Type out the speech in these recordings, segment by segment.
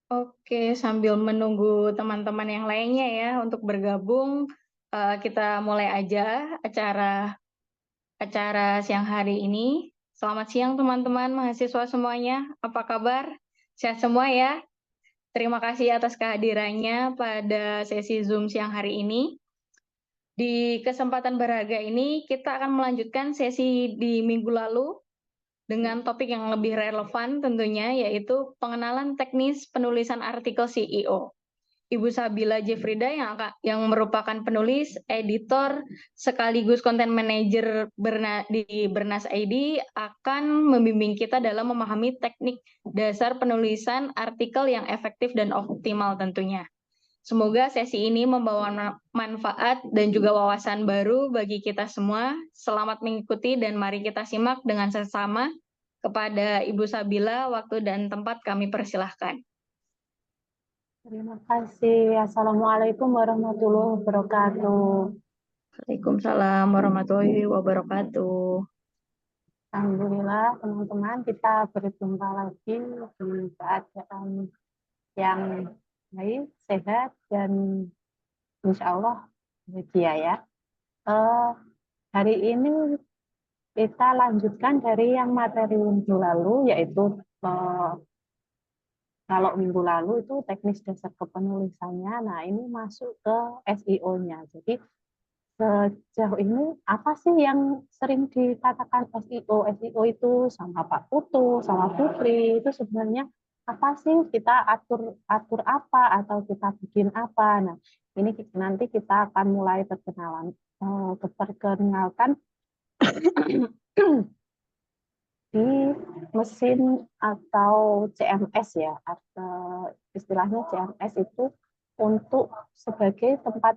Oke, sambil menunggu teman-teman yang lainnya ya untuk bergabung, kita mulai aja acara acara siang hari ini. Selamat siang teman-teman mahasiswa semuanya, apa kabar? Sehat semua ya? Terima kasih atas kehadirannya pada sesi Zoom siang hari ini. Di kesempatan berharga ini, kita akan melanjutkan sesi di minggu lalu dengan topik yang lebih relevan tentunya, yaitu pengenalan teknis penulisan artikel CEO. Ibu Sabila Jefrida yang merupakan penulis, editor, sekaligus content manager di Bernas ID akan membimbing kita dalam memahami teknik dasar penulisan artikel yang efektif dan optimal tentunya. Semoga sesi ini membawa manfaat dan juga wawasan baru bagi kita semua. Selamat mengikuti dan mari kita simak dengan sesama. Kepada Ibu Sabila, waktu dan tempat kami persilahkan. Terima kasih. Assalamualaikum warahmatullahi wabarakatuh. Waalaikumsalam warahmatullahi wabarakatuh. Alhamdulillah, teman-teman, kita berjumpa lagi di keadaan yang baik, sehat, dan insya Allah bahagia ya. Hari ini kita lanjutkan dari yang materi minggu lalu, yaitu kalau minggu lalu itu teknis dasar kepenulisannya. Nah, ini masuk ke SEO-nya. Jadi sejauh ini apa sih yang sering dikatakan SEO? SEO itu sama Pak Putu, sama Putri, itu sebenarnya apa sih? Kita atur apa atau kita bikin apa? Nah, ini nanti kita akan mulai perkenalkan di mesin atau CMS ya, atau istilahnya CMS itu untuk sebagai tempat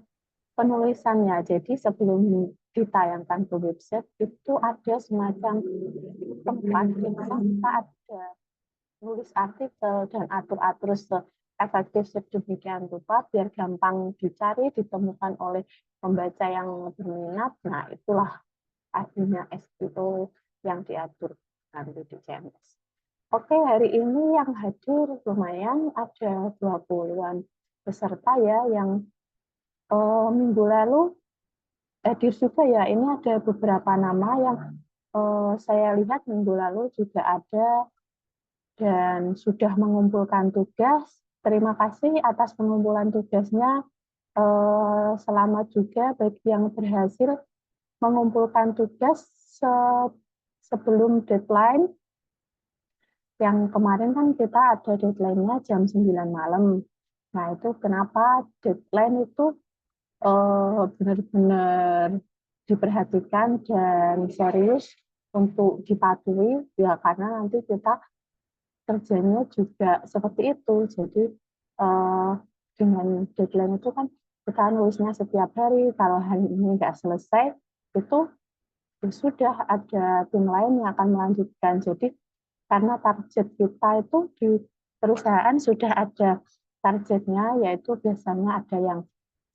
penulisannya. Jadi sebelum ditayangkan ke website itu ada semacam tempat di mana kita ada nulis artikel dan atur-atur efektif sedemikian rupa biar gampang dicari, ditemukan oleh pembaca yang berminat. Nah, itulah artinya SEO yang diatur nanti di CMS. Oke, hari ini yang hadir lumayan ada 20-an peserta ya yang minggu lalu hadir juga ya. Ini ada beberapa nama yang saya lihat minggu lalu juga ada dan sudah mengumpulkan tugas. Terima kasih atas pengumpulan tugasnya. Selamat juga bagi yang berhasil mengumpulkan tugas sebelum deadline. Yang kemarin kan kita ada deadline-nya jam 9 malam. Nah, itu kenapa deadline itu benar-benar diperhatikan dan serius untuk dipatuhi, ya karena nanti kita kerjanya juga seperti itu. Jadi dengan deadline itu kan kita nulisnya setiap hari, kalau hari ini nggak selesai, itu ya sudah ada tim lain yang akan melanjutkan. Jadi karena target kita itu di perusahaan sudah ada targetnya, yaitu biasanya ada yang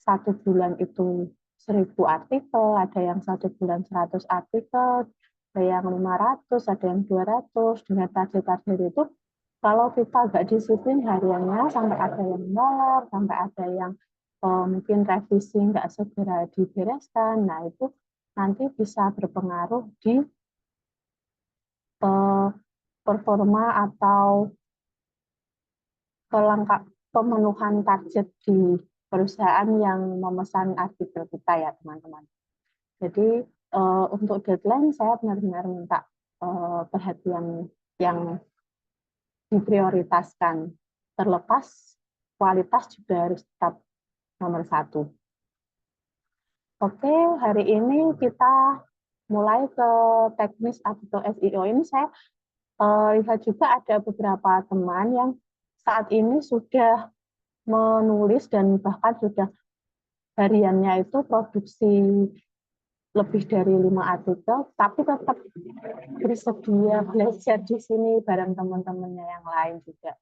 1 bulan itu 1.000 artikel, ada yang 1 bulan 100 artikel, ada yang 500, ada yang 200. Dengan target-target itu, kalau kita nggak disiplin hariannya, sampai ada yang molor, sampai ada yang mungkin revisi nggak segera dibereskan, nah itu nanti bisa berpengaruh di performa atau pemenuhan target di perusahaan yang memesan artikel kita ya teman-teman. Jadi untuk deadline saya benar-benar minta perhatian yang diprioritaskan. Terlepas kualitas juga harus tetap nomor 1. Oke, hari ini kita mulai ke teknis artikel SEO. Ini saya lihat juga ada beberapa teman yang saat ini sudah menulis dan bahkan sudah hariannya itu produksi lebih dari 5 artikel, tapi tetap bersedia belajar di sini bareng teman-temannya yang lain juga.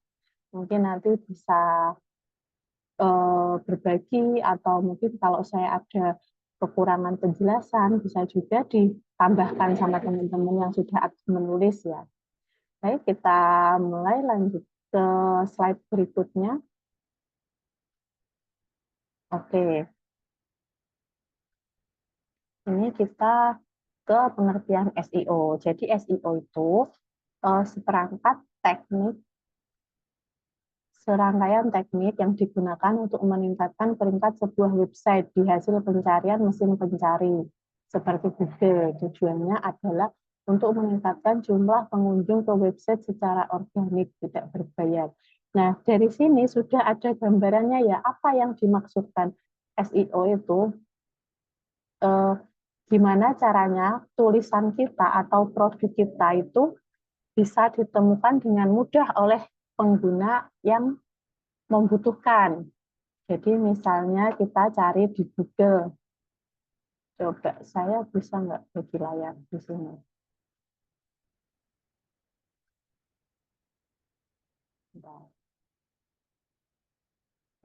Mungkin nanti bisa berbagi atau mungkin kalau saya ada kekurangan penjelasan bisa juga ditambahkan sama teman-teman yang sudah aktif menulis ya. Baik, kita mulai lanjut ke slide berikutnya. Oke. Ini kita ke pengertian SEO. Jadi SEO itu seperangkat teknik, serangkaian teknik yang digunakan untuk meningkatkan peringkat sebuah website di hasil pencarian mesin pencari seperti Google. Tujuannya adalah untuk meningkatkan jumlah pengunjung ke website secara organik, tidak berbayar. Nah, dari sini sudah ada gambarannya ya, apa yang dimaksudkan SEO itu, gimana caranya tulisan kita atau produk kita itu bisa ditemukan dengan mudah oleh pengguna yang membutuhkan. Jadi misalnya kita cari di Google. Coba saya bisa nggak bagi layar di sini?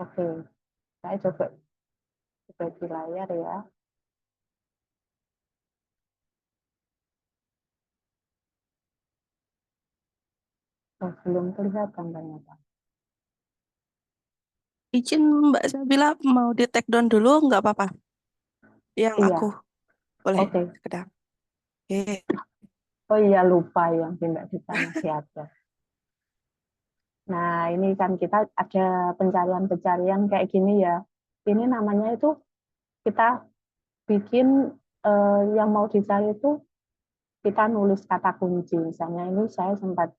Oke, saya coba bagi layar ya. Oh, belum kelihatan ternyata. Izin Mbak Sabila mau di take down dulu nggak apa-apa? Yang Iya, aku boleh oke. sekedar. Oke. Oh iya, lupa yang tindak kita masih ada. Nah, ini kan kita ada pencarian-pencarian kayak gini ya. Ini namanya itu kita bikin yang mau dicari itu kita nulis kata kunci. Misalnya ini saya sempat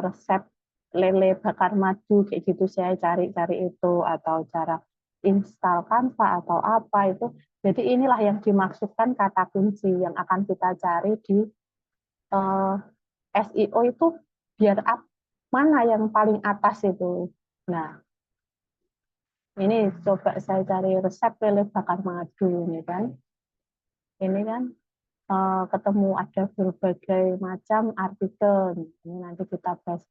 resep lele bakar madu kayak gitu, saya cari-cari itu, atau cara install Canva atau apa itu. Jadi inilah yang dimaksudkan kata kunci yang akan kita cari di SEO itu, biar mana yang paling atas itu. Nah, ini coba saya cari resep lele bakar madu ini kan. Ini kan ketemu ada berbagai macam artikel. Ini nanti kita bahas.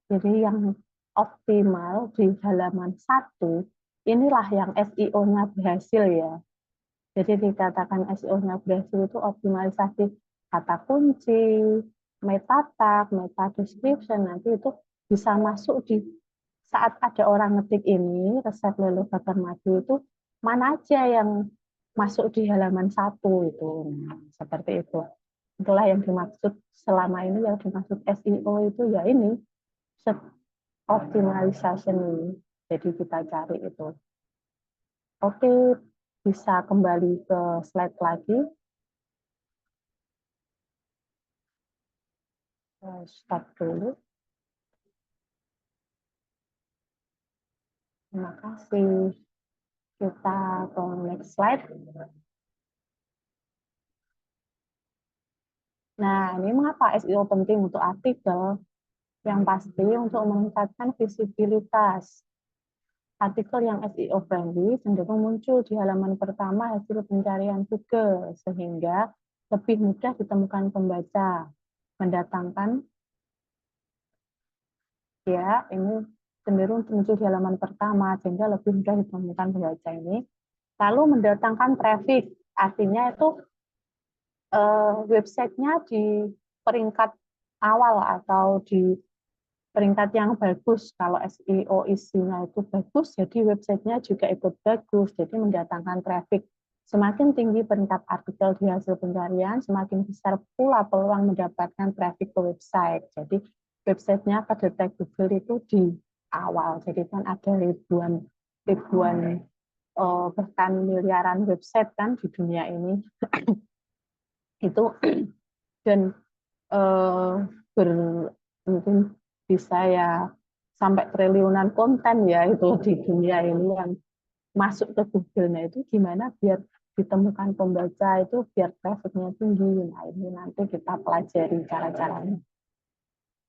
Jadi yang optimal di halaman 1, inilah yang SEO-nya berhasil ya. Jadi dikatakan SEO-nya berhasil itu optimalisasi kata kunci, meta tag, meta description, nanti itu bisa masuk di saat ada orang ngetik ini, resep lele bakar madu itu, mana aja yang masuk di halaman 1 itu. Nah, seperti itu. Itulah yang dimaksud selama ini, yang dimaksud SEO itu ya ini, optimization ini. Jadi kita cari itu. Oke, bisa kembali ke slide lagi. Stop dulu. Terima kasih. Kita ke next slide. Nah, ini mengapa SEO penting untuk artikel? Yang pasti untuk meningkatkan visibilitas. Artikel yang SEO friendly cenderung muncul di halaman pertama hasil pencarian Google, sehingga lebih mudah ditemukan pembaca. Mendatangkan, ya, ini cenderung muncul di halaman pertama, sehingga lebih mudah ditemukan pembaca ini. Lalu mendatangkan traffic, artinya itu websitenya di peringkat awal atau di peringkat yang bagus. Kalau SEO isinya itu bagus, jadi websitenya juga ikut bagus, jadi mendatangkan traffic. Semakin tinggi peringkat artikel di hasil pencarian, semakin besar pula peluang mendapatkan traffic ke website. Jadi websitenya kedetek Google itu di awal. Jadi kan ada ribuan bahkan miliaran website kan di dunia ini. Itu dan ber, mungkin bisa ya sampai triliunan konten ya itu di dunia ini yang masuk ke Google-nya, itu gimana biar ditemukan pembaca itu, biar traffic-nya tinggi. Nah, ini nanti kita pelajari cara-caranya.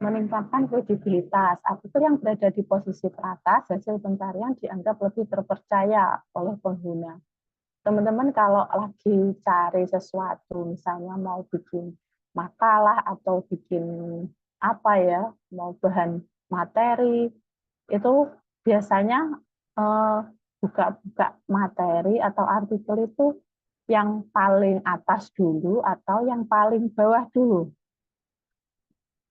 Meningkatkan kredibilitas. Artikel yang berada di posisi teratas hasil pencarian dianggap lebih terpercaya oleh pengguna. Teman-teman kalau lagi cari sesuatu, misalnya mau bikin makalah atau bikin apa ya, mau bahan materi, itu biasanya buka-buka materi atau artikel itu yang paling atas dulu atau yang paling bawah dulu.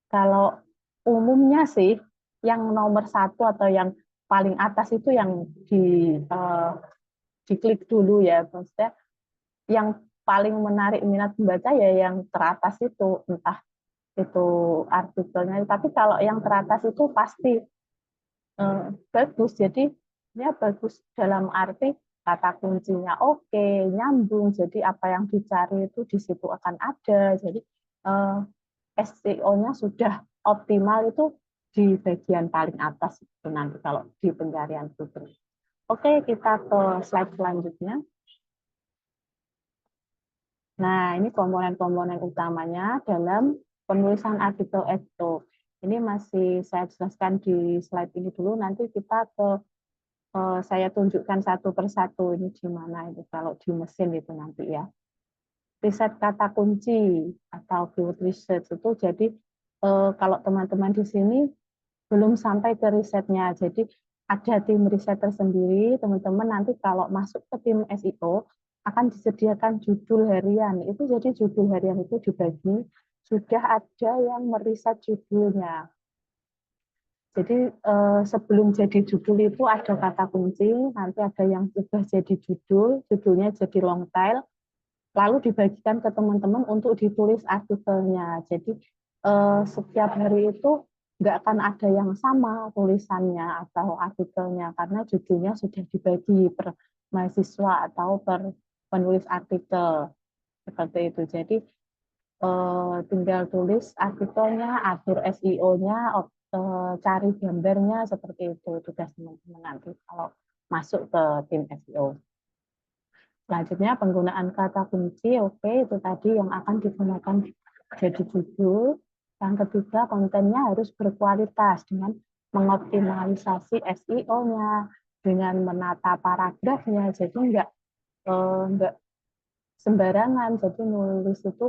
Kalau umumnya sih yang nomor satu atau yang paling atas itu yang diklik dulu ya, maksudnya yang paling menarik minat pembaca ya yang teratas itu, entah itu artikelnya. Tapi kalau yang teratas itu pasti bagus. Jadi ya bagus dalam arti kata kuncinya oke, nyambung. Jadi apa yang dicari itu di situ akan ada. Jadi SEO-nya sudah optimal itu di bagian paling atas itu nanti kalau di pencarian Google. Oke, kita ke slide selanjutnya. Nah, ini komponen-komponen utamanya dalam penulisan artikel SEO. Ini masih saya jelaskan di slide ini dulu, nanti kita saya tunjukkan satu persatu ini di mana itu kalau di mesin itu nanti ya. Riset kata kunci atau keyword research itu jadi kalau teman-teman di sini belum sampai ke risetnya, jadi ada tim riset tersendiri, teman-teman nanti kalau masuk ke tim SEO akan disediakan judul harian. Itu jadi judul harian itu dibagi, sudah ada yang meriset judulnya. Jadi sebelum jadi judul itu ada kata kunci, nanti ada yang sudah jadi judul, judulnya jadi long tail, lalu dibagikan ke teman-teman untuk ditulis artikelnya. Jadi setiap hari itu nggak akan ada yang sama tulisannya atau artikelnya karena judulnya sudah dibagi per mahasiswa atau per penulis artikel seperti itu. Jadi tinggal tulis artikelnya, atur SEO-nya, cari gambarnya seperti itu tugas teman-teman nanti kalau masuk ke tim SEO. Selanjutnya penggunaan kata kunci, oke, itu tadi yang akan digunakan jadi judul. Yang ketiga, kontennya harus berkualitas dengan mengoptimalisasi SEO-nya, dengan menata paragrafnya, jadi enggak sembarangan. Jadi nulis itu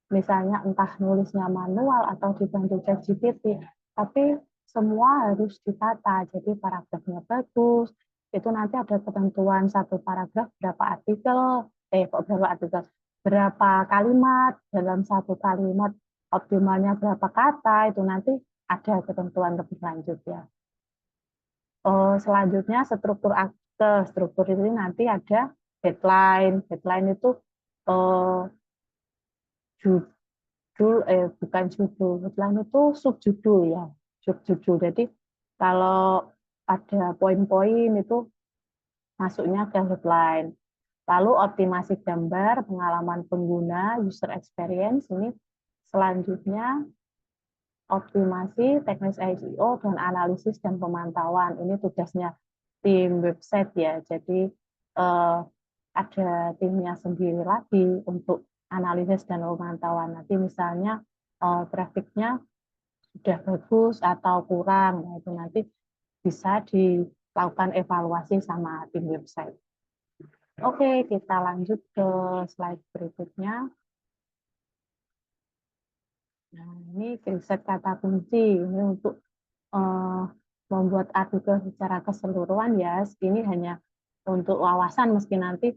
misalnya entah nulisnya manual atau dibantu ChatGPT, tapi semua harus ditata. Jadi paragrafnya bagus, itu nanti ada ketentuan satu paragraf berapa artikel, berapa artikel, berapa kalimat, dalam satu kalimat optimalnya berapa kata, itu nanti ada ketentuan lebih lanjut ya. Selanjutnya struktur artikel, struktur ini nanti ada headline, headline itu bukan judul, headline itu subjudul ya, subjudul. Jadi kalau ada poin-poin itu masuknya ke headline. Lalu optimasi gambar, pengalaman pengguna, user experience, ini selanjutnya optimasi teknis SEO dan analisis dan pemantauan. Ini tugasnya tim website ya. Jadi ada timnya sendiri lagi untuk analisis dan pemantauan. Nanti misalnya grafiknya sudah bagus atau kurang, nah itu nanti bisa dilakukan evaluasi sama tim website. Oke, kita lanjut ke slide berikutnya. Nah, ini riset kata kunci. Ini untuk membuat artikel secara keseluruhan ya. Ini hanya untuk wawasan, meski nanti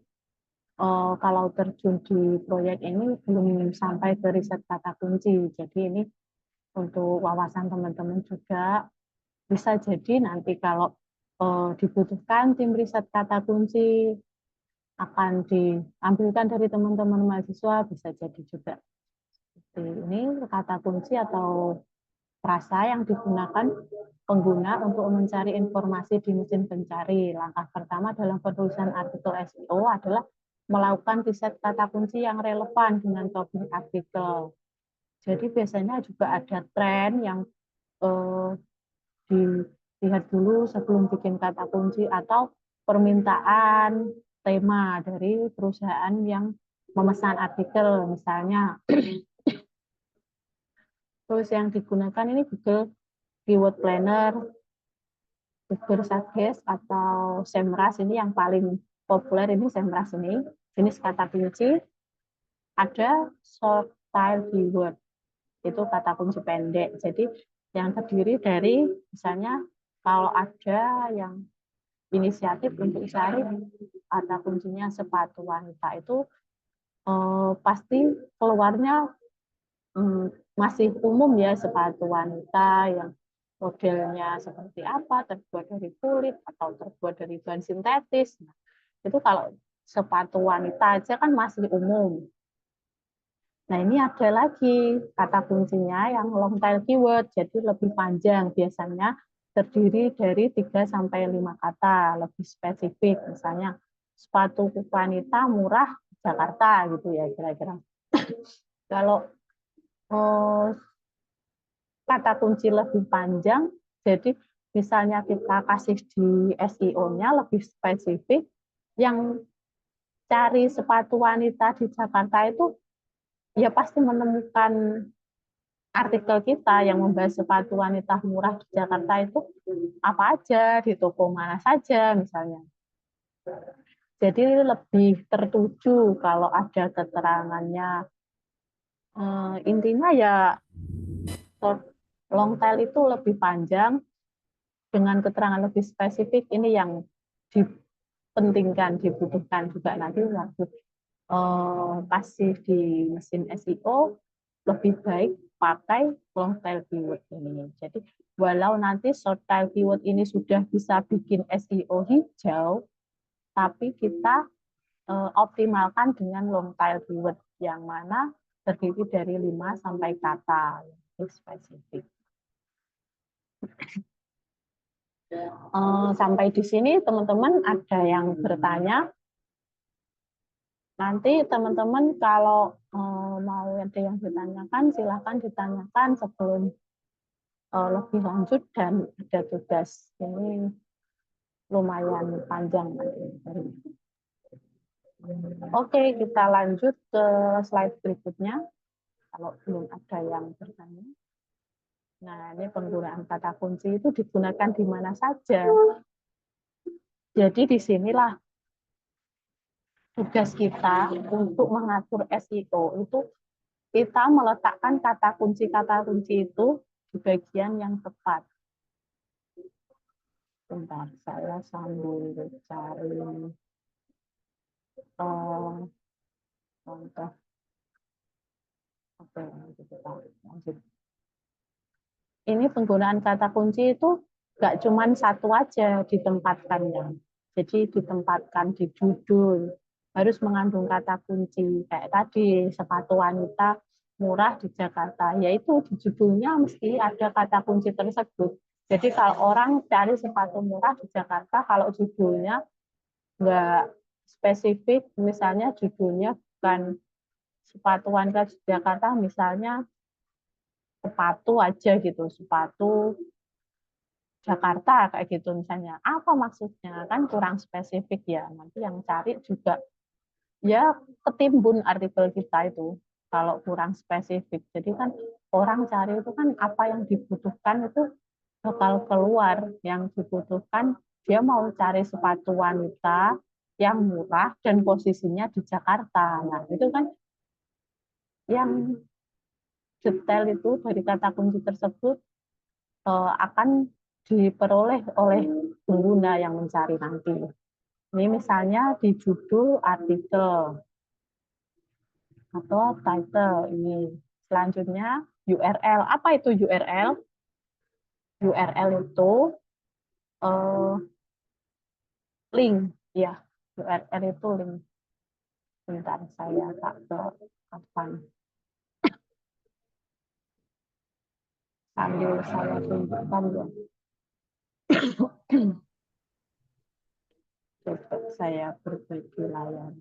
kalau terjun di proyek ini belum sampai ke riset kata kunci. Jadi ini untuk wawasan teman-teman juga. Bisa jadi nanti kalau dibutuhkan tim riset kata kunci akan diambilkan dari teman-teman mahasiswa, bisa jadi juga. Ini kata kunci atau frasa yang digunakan pengguna untuk mencari informasi di mesin pencari. Langkah pertama dalam penulisan artikel SEO adalah melakukan riset kata kunci yang relevan dengan topik artikel. Jadi biasanya juga ada tren yang dilihat dulu sebelum bikin kata kunci atau permintaan tema dari perusahaan yang memesan artikel misalnya. Terus yang digunakan ini Google Keyword Planner, Google Suggest atau SEMrush, ini yang paling populer ini SEMrush ini, jenis kata kunci. Ada short tail keyword, itu kata kunci pendek. Jadi yang terdiri dari misalnya kalau ada yang inisiatif untuk cari kata kuncinya sepatu wanita, itu pasti keluarnya masih umum ya, sepatu wanita yang modelnya seperti apa, terbuat dari kulit atau terbuat dari bahan sintetis. Nah, itu kalau sepatu wanita aja kan masih umum. Nah, ini ada lagi kata kuncinya yang long tail keyword, jadi lebih panjang, biasanya terdiri dari 3 sampai 5 kata, lebih spesifik. Misalnya sepatu wanita murah Jakarta gitu ya kira-kira. Kalau kata kunci lebih panjang, jadi misalnya kita kasih di SEO-nya lebih spesifik, yang cari sepatu wanita di Jakarta itu ya pasti menemukan artikel kita yang membahas sepatu wanita murah di Jakarta itu apa aja, di toko mana saja misalnya. Jadi lebih tertuju kalau ada keterangannya. Intinya ya long tail itu lebih panjang dengan keterangan lebih spesifik, ini yang dipentingkan, dibutuhkan juga nanti waktu kasih di mesin SEO, lebih baik pakai long tail keyword ini. Jadi walau nanti short tail keyword ini sudah bisa bikin SEO hijau, tapi kita optimalkan dengan long tail keyword yang mana terdiri dari 5 sampai kata yang spesifik. Sampai di sini teman-teman ada yang bertanya? Nanti teman-teman kalau mau ada yang ditanyakan, silahkan ditanyakan sebelum lebih lanjut dan ada tugas. Ini lumayan panjang nanti. Oke, kita lanjut ke slide berikutnya. Kalau belum ada yang bertanya. Nah, ini penggunaan kata kunci itu digunakan di mana saja. Jadi disinilah tugas kita untuk mengatur SEO itu, kita meletakkan kata kunci itu di bagian yang tepat. Bentar, saya sambil cari contoh. Oke, lanjut. Ini penggunaan kata kunci itu nggak cuma satu aja ditempatkannya. Jadi ditempatkan di judul, harus mengandung kata kunci. Kayak tadi, sepatu wanita murah di Jakarta, yaitu di judulnya mesti ada kata kunci tersebut. Jadi kalau orang cari sepatu murah di Jakarta, kalau judulnya nggak spesifik, misalnya judulnya bukan sepatu wanita di Jakarta, misalnya sepatu aja gitu, sepatu Jakarta kayak gitu misalnya. Apa maksudnya? Kan kurang spesifik ya. Nanti yang cari juga ya ketimbun artikel kita itu kalau kurang spesifik. Jadi kan orang cari itu kan apa yang dibutuhkan itu bakal keluar. Yang dibutuhkan dia mau cari sepatu wanita yang murah dan posisinya di Jakarta. Nah, itu kan yang detail itu dari kata kunci tersebut akan diperoleh oleh pengguna yang mencari nanti. Ini misalnya di judul artikel atau title ini. Selanjutnya URL. Apa itu URL? URL itu link, ya. URL itu link. Bentar, saya tak ke kapan. Sambil saya tunjukkan ya. Coba saya berbagi layar.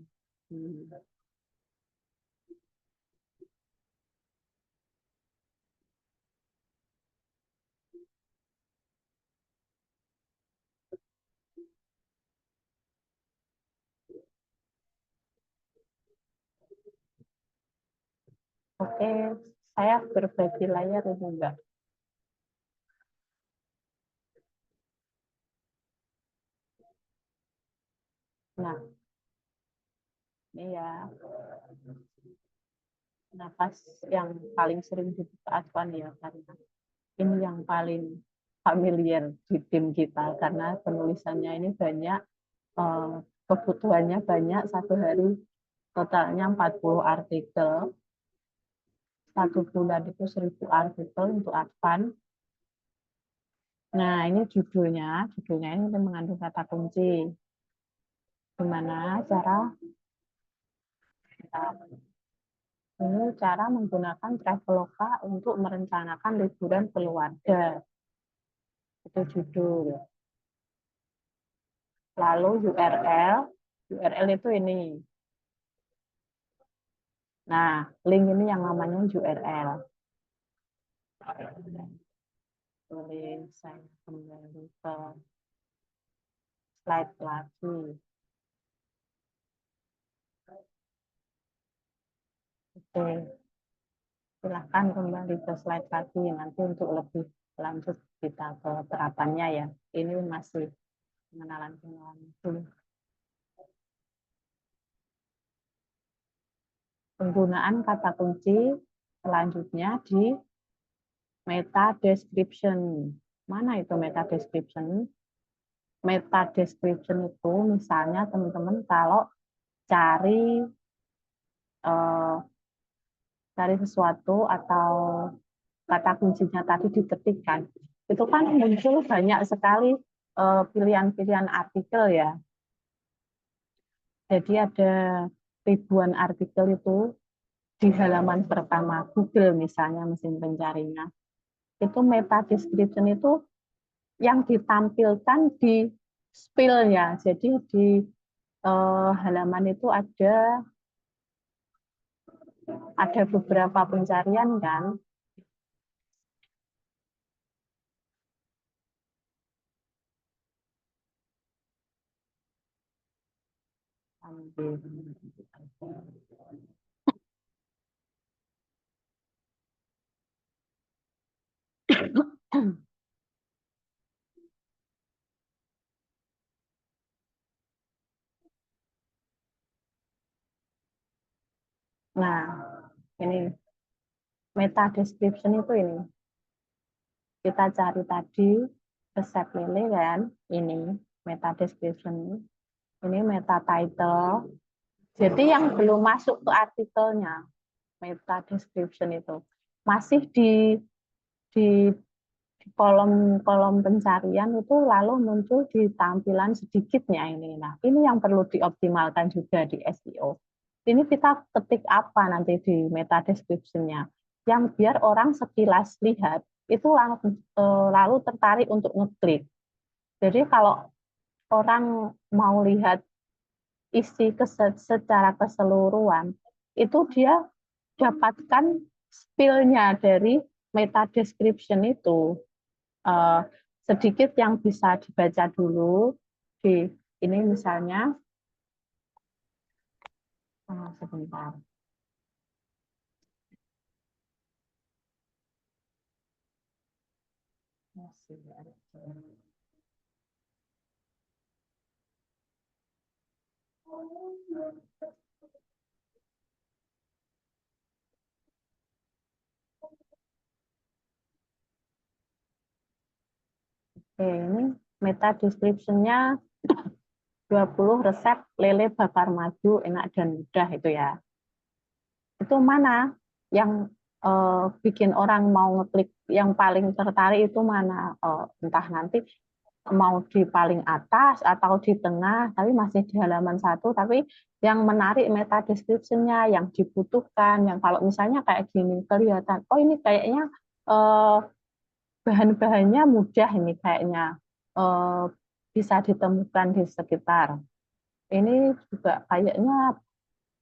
Oke, saya berbagi layar ini enggak? Nah, ini ya. Nafas yang paling sering dibuka Advan ya, karena ini yang paling familiar di tim kita, karena penulisannya ini banyak, kebutuhannya banyak, satu hari totalnya 40 artikel, satu bulan itu 1000 artikel untuk Advan. Nah, ini judulnya ini mengandung kata kunci. Gimana cara ini cara menggunakan Traveloka untuk merencanakan liburan keluarga. Itu judul. Lalu URL itu ini. Nah, link ini yang namanya URL. Boleh saya kembali ke slide lagi. Oke, silahkan kembali ke slide lagi nanti untuk lebih lanjut kita ke terapannya ya. Ini masih pengenalan dulu. Penggunaan kata kunci selanjutnya di meta description. Mana itu meta description? Meta description itu misalnya teman-teman kalau cari cari sesuatu atau kata kuncinya tadi diketikkan, itu kan muncul banyak sekali pilihan-pilihan artikel ya. Jadi ada ribuan artikel itu di halaman pertama Google misalnya mesin pencarinya. Itu meta description itu yang ditampilkan di spill-nya. Jadi di halaman itu ada beberapa pencarian kan. Nah, ini meta description itu ini. Kita cari tadi resep lele kan, ini meta description, ini meta title. Jadi yang belum masuk ke artikelnya, meta description itu masih di kolom pencarian itu lalu muncul di tampilan sedikitnya ini. Nah, ini yang perlu dioptimalkan juga di SEO. Ini kita ketik apa nanti di meta description-nya, yang biar orang sekilas lihat itu lalu tertarik untuk ngeklik. Jadi kalau orang mau lihat isi secara keseluruhan, itu dia dapatkan spill-nya dari meta description itu. Sedikit yang bisa dibaca dulu di ini misalnya sebentar. Oke, ini meta description-nya 20 resep lele bakar madu enak dan mudah itu ya. Itu mana yang bikin orang mau ngeklik, yang paling tertarik itu mana? Entah nanti mau di paling atas atau di tengah, tapi masih di halaman 1, tapi yang menarik meta description-nya, yang dibutuhkan, yang kalau misalnya kayak gini kelihatan, oh ini kayaknya bahan-bahannya mudah ini kayaknya bisa ditemukan di sekitar. Ini juga kayaknya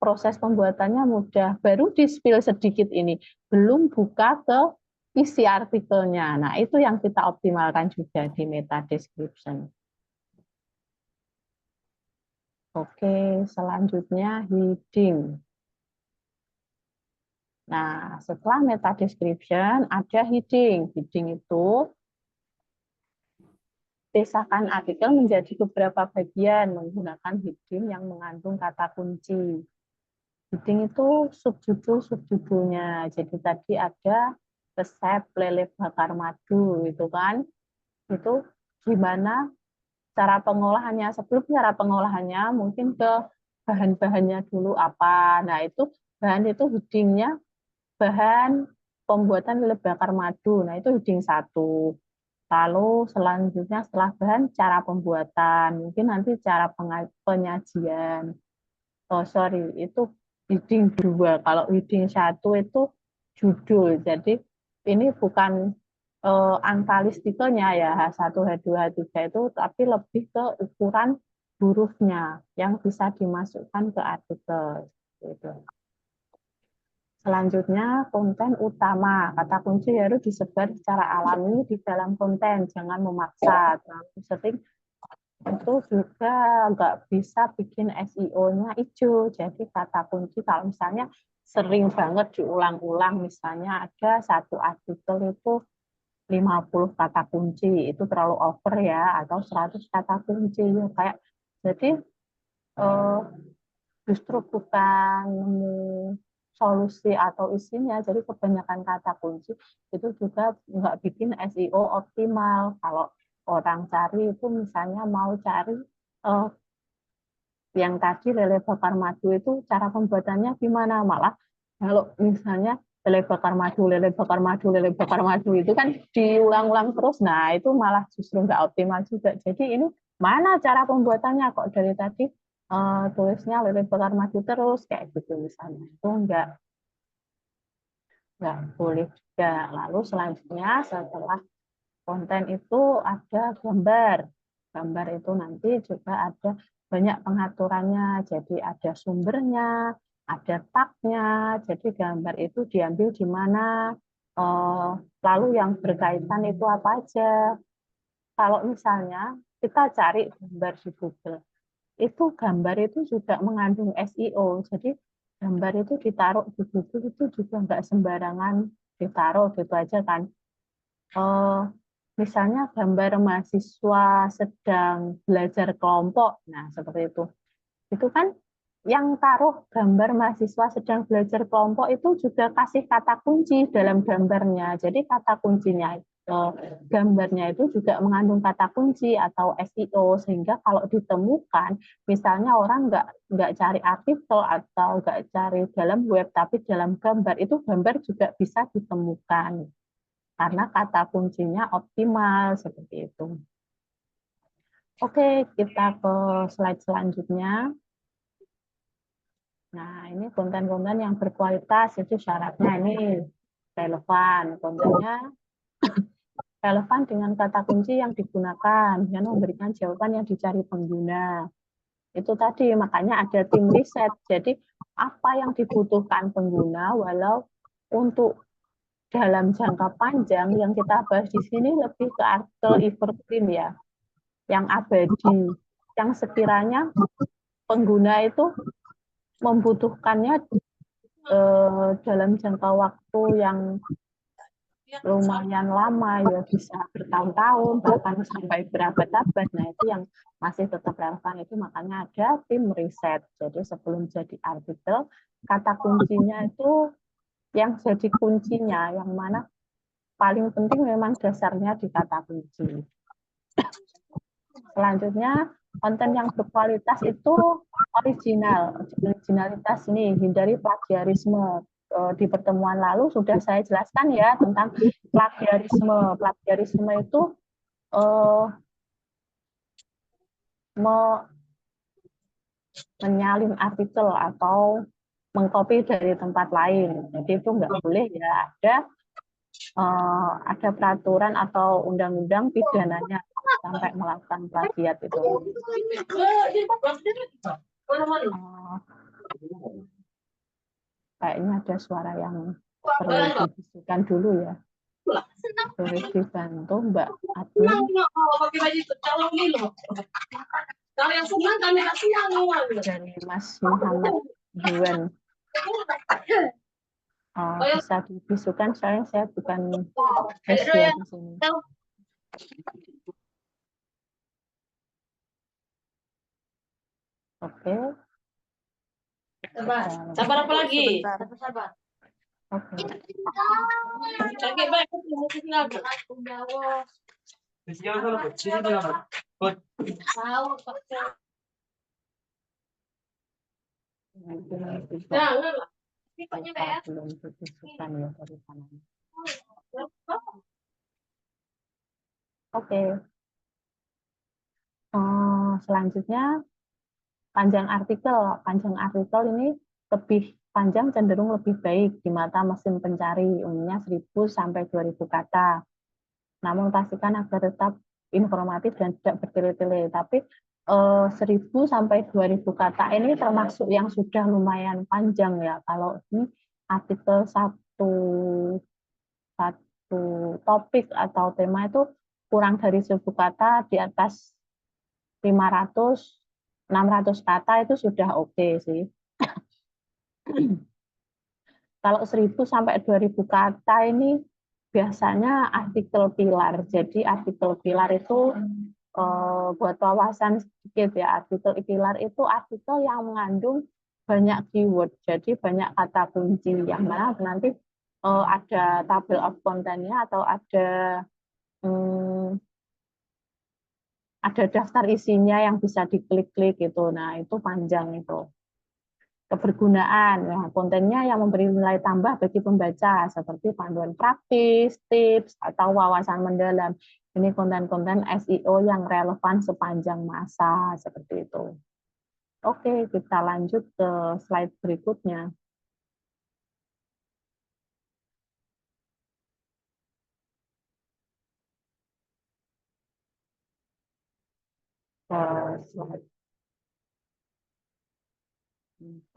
proses pembuatannya mudah, baru di-spill sedikit ini, belum buka ke isi artikelnya. Nah, itu yang kita optimalkan juga di meta description. Oke, selanjutnya heading. Nah, setelah meta description ada heading. Heading itu pisahkan artikel menjadi beberapa bagian menggunakan heading yang mengandung kata kunci. Heading itu subjudul-subjudulnya. Jadi tadi ada resep lele bakar madu, itu kan. Itu gimana cara pengolahannya. Sebelum cara pengolahannya mungkin ke bahan-bahannya dulu apa. Nah, itu bahan itu headingnya bahan pembuatan lele bakar madu. Nah, itu heading 1. Lalu selanjutnya setelah bahan, cara pembuatan. Mungkin nanti cara penyajian. Oh, sorry, itu heading 2. Kalau heading 1 itu judul. Jadi ini bukan angka listikelnya ya, H1, H2, H3 itu, tapi lebih ke ukuran hurufnya yang bisa dimasukkan ke artikel. Gitu. Selanjutnya, konten utama. Kata kunci harus disebar secara alami di dalam konten, jangan memaksa. Terlalu sering itu juga nggak bisa bikin SEO-nya hijau. Jadi kata kunci kalau misalnya sering banget diulang-ulang, misalnya ada satu artikel itu 50 kata kunci, itu terlalu over ya, atau 100 kata kunci. Kayak, jadi justru bukan solusi atau isinya, jadi kebanyakan kata kunci itu juga nggak bikin SEO optimal. Kalau orang cari itu misalnya mau cari yang tadi lele bakar madu itu cara pembuatannya gimana, malah kalau misalnya lele bakar madu, lele bakar madu, lele bakar madu itu kan diulang-ulang terus, nah itu malah justru nggak optimal juga. Jadi ini mana cara pembuatannya, kok dari tadi tulisnya lele bakar madu terus kayak gitu misalnya, itu nggak boleh juga. Lalu selanjutnya setelah konten itu ada gambar. Gambar itu nanti juga ada banyak pengaturannya. Jadi ada sumbernya, ada tagnya. Jadi gambar itu diambil di mana, lalu yang berkaitan itu apa aja. Kalau misalnya kita cari gambar di Google, itu gambar itu juga mengandung SEO. Jadi gambar itu ditaruh di Google itu juga nggak sembarangan ditaruh gitu aja kan. Misalnya gambar mahasiswa sedang belajar kelompok, nah seperti itu. Itu kan yang taruh gambar mahasiswa sedang belajar kelompok itu juga kasih kata kunci dalam gambarnya. Jadi kata kuncinya gambarnya itu juga mengandung kata kunci atau SEO, sehingga kalau ditemukan, misalnya orang nggak cari artikel atau nggak cari dalam web, tapi dalam gambar, itu gambar juga bisa ditemukan karena kata kuncinya optimal seperti itu. Oke, kita ke slide selanjutnya. Nah, ini konten-konten yang berkualitas, itu syaratnya ini relevan. Kontennya relevan dengan kata kunci yang digunakan, dan memberikan jawaban yang dicari pengguna. Itu tadi, makanya ada tim riset. Jadi, apa yang dibutuhkan pengguna, walau untuk dalam jangka panjang yang kita bahas di sini lebih ke artikel evergreen ya, yang abadi, yang sekiranya pengguna itu membutuhkannya dalam jangka waktu yang lumayan lama, ya bisa bertahun-tahun, bahkan sampai berabad-abad. Nah, itu yang masih tetap relevan, itu makanya ada tim riset. Jadi sebelum jadi artikel, kata kuncinya itu yang jadi kuncinya, yang mana paling penting memang dasarnya di kata kunci. Selanjutnya, konten yang berkualitas itu original. Originalitas ini, hindari plagiarisme. Di pertemuan lalu sudah saya jelaskan ya tentang plagiarisme. Plagiarisme itu menyalin artikel atau mengcopy dari tempat lain. Jadi itu nggak boleh ya, ada peraturan atau undang-undang pidananya sampai melakukan plagiat itu. Kayaknya ada suara yang perlu dibisarkan dulu ya. Boleh dibantu Mbak Adun. Dari Mas Muhammad Juan. Bisa dibisukan, soalnya saya bukan host ya di sini. Oke. Sabar apa lagi? Sebentar. Oke. Belum dibisukan ya dari sana. Oke. Selanjutnya panjang artikel. Panjang artikel ini lebih panjang, cenderung lebih baik di mata mesin pencari, umumnya 1.000 sampai 2.000 kata. Namun pastikan agar tetap informatif dan tidak bertele-tele. Tapi 1.000 sampai 2.000 kata ini termasuk yang sudah lumayan panjang ya. Kalau ini artikel satu topik atau tema itu kurang dari 1.000 kata, di atas 500 600 kata itu sudah oke sih. Kalau 1.000 sampai 2.000 kata ini biasanya artikel pilar. Jadi artikel pilar itu buat wawasan sedikit ya. Artikel pilar itu artikel yang mengandung banyak keyword. Jadi banyak kata kunci yang mana nanti ada table of content-nya atau hmm, ada daftar isinya yang bisa diklik-klik gitu. Nah, itu panjang itu. Kebergunaan, nah, kontennya yang memberi nilai tambah bagi pembaca seperti panduan praktis, tips, atau wawasan mendalam. Ini konten-konten SEO yang relevan sepanjang masa seperti itu. Oke, kita lanjut ke slide berikutnya. Slide 4.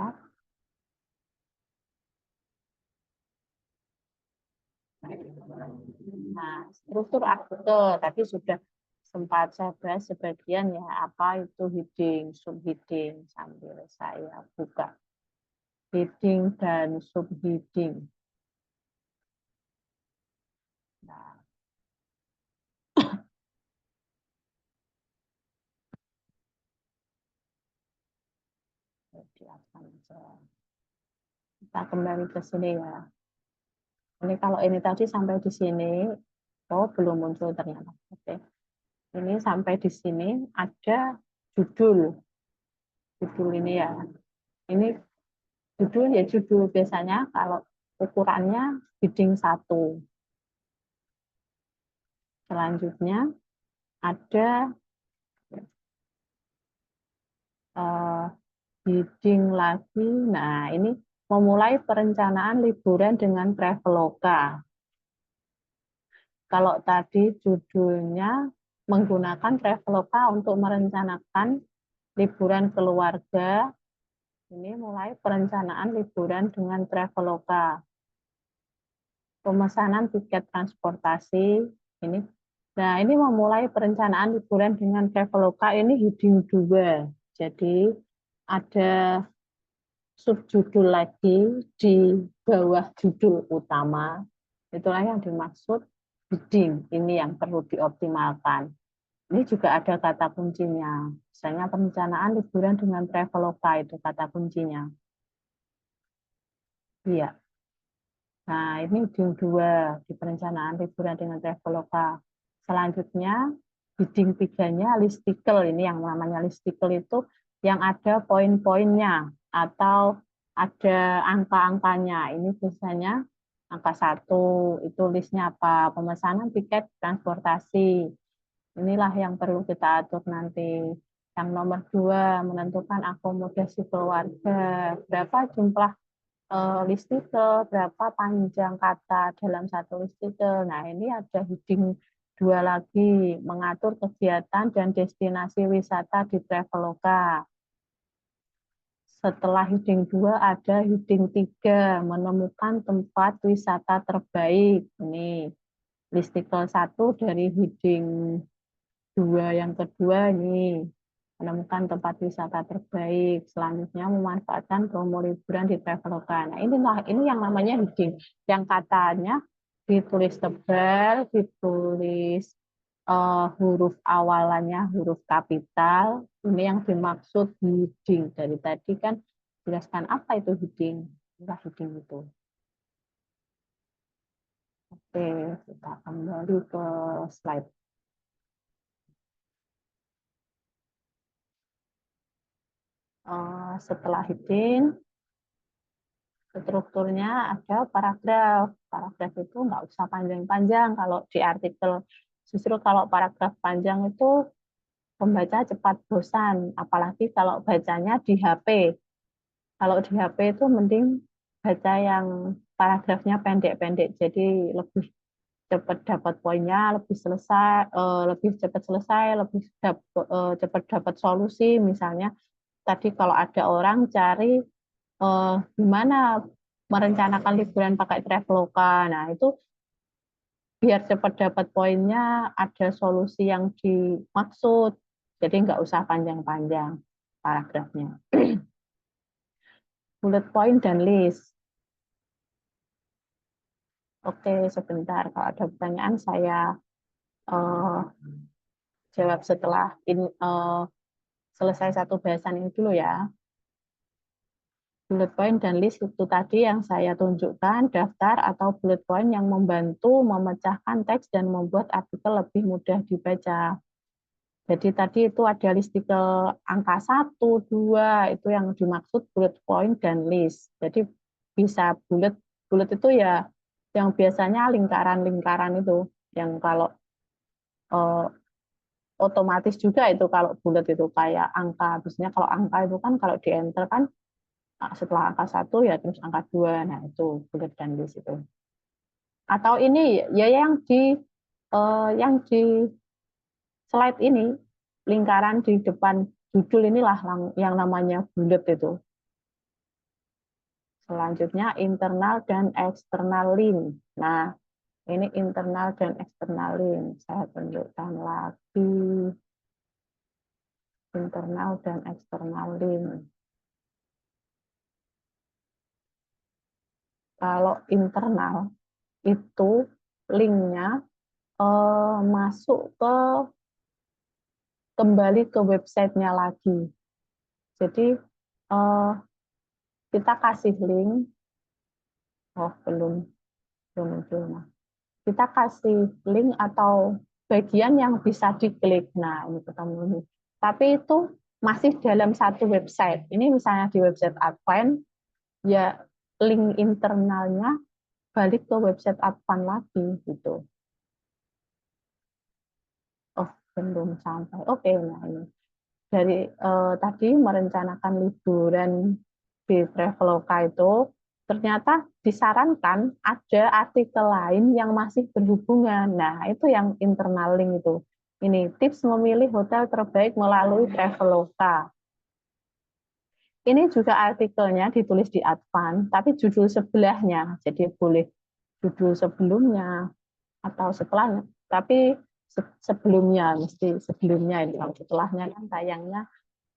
Nah, struktur artikel tadi sudah sempat saya bahas sebagian ya, apa itu heading, subheading, sambil saya buka heading dan subheading. Nah, kita kembali ke sini ya. Ini kalau ini tadi sampai di sini, oh belum muncul ternyata. Oke. Ini sampai di sini ada judul. Judul ini ya. Ini judul ya judul biasanya kalau ukurannya heading 1. Selanjutnya ada heading lagi. Nah, ini memulai perencanaan liburan dengan Traveloka. Kalau tadi judulnya menggunakan Traveloka untuk merencanakan liburan keluarga, ini mulai perencanaan liburan dengan Traveloka. Pemesanan tiket transportasi, ini. Nah, ini memulai perencanaan liburan dengan Traveloka, ini heading 2. Jadi, ada subjudul lagi di bawah judul utama. Itulah yang dimaksud heading, ini yang perlu dioptimalkan. Ini juga ada kata kuncinya. Misalnya perencanaan liburan dengan Traveloka itu kata kuncinya. Iya. Nah, ini heading 2 di perencanaan liburan dengan Traveloka. Selanjutnya, heading 3-nya listicle. Ini yang namanya listicle itu yang ada poin-poinnya atau ada angka-angkanya. Ini biasanya angka 1, itu listnya apa? Pemesanan tiket transportasi. Inilah yang perlu kita atur nanti. Yang nomor 2, menentukan akomodasi keluarga. Berapa jumlah listicle, berapa panjang kata dalam satu listicle. Nah, ini ada heading 2 lagi, mengatur kegiatan dan destinasi wisata di Traveloka. Setelah heading 2 ada heading 3, menemukan tempat wisata terbaik. Ini listicle 1 dari heading 2 yang kedua ini menemukan tempat wisata terbaik. Selanjutnya memanfaatkan promo liburan di Traveloka. Nah, ini yang namanya heading. Yang katanya ditulis tebal, ditulis huruf awalannya huruf kapital. Ini yang dimaksud heading. Dari tadi kan jelaskan apa itu heading. Inilah heading itu. Oke, kita kembali ke slide. Setelah heading, strukturnya ada paragraf. Paragraf itu nggak usah panjang-panjang kalau di artikel Justru kalau paragraf panjang itu pembaca cepat bosan, apalagi kalau bacanya di HP. Kalau di HP itu mending baca yang paragrafnya pendek-pendek, jadi lebih cepat dapat poinnya, lebih cepat selesai, cepat dapat solusi. Misalnya tadi kalau ada orang cari gimana merencanakan liburan pakai Traveloka, nah itu biar cepat dapat poinnya, ada solusi yang dimaksud, jadi nggak usah panjang-panjang paragrafnya. Bullet point dan list. Oke, sebentar. Kalau ada pertanyaan, saya jawab setelah selesai satu bahasan ini dulu ya. Bullet point dan list itu tadi yang saya tunjukkan, daftar atau bullet point yang membantu memecahkan teks dan membuat artikel lebih mudah dibaca. Jadi tadi itu ada listicle angka 1, 2, itu yang dimaksud bullet point dan list. Jadi bisa bullet itu ya yang biasanya lingkaran-lingkaran itu, yang kalau otomatis juga itu kalau bullet itu kayak angka. Biasanya kalau angka itu kan kalau di enter kan setelah angka 1 ya terus angka 2. Nah, itu bullet dan list itu. Atau ini ya yang di slide ini, lingkaran di depan judul inilah yang namanya bullet itu. Selanjutnya internal dan external link. Nah, ini internal dan external link. Saya tunjukkan lagi internal dan external link. Kalau internal itu linknya masuk kembali ke websitenya lagi. Jadi kita kasih link, belum muncul. Kita kasih link atau bagian yang bisa diklik. Nah, ini ketemu. Tapi itu masih dalam satu website. Ini misalnya di website Advan, ya link internalnya balik ke website Advan lagi gitu. Oh, belum sampai. Oke, nah ini. Dari tadi merencanakan liburan di Traveloka itu, ternyata disarankan ada artikel lain yang masih berhubungan. Nah, itu yang internal link itu. Ini tips memilih hotel terbaik melalui Traveloka. Ini juga artikelnya ditulis di Advan, tapi judul sebelahnya. Jadi boleh judul sebelumnya atau setelahnya. Tapi sebelumnya, mesti sebelumnya. Kalau setelahnya kan tayangnya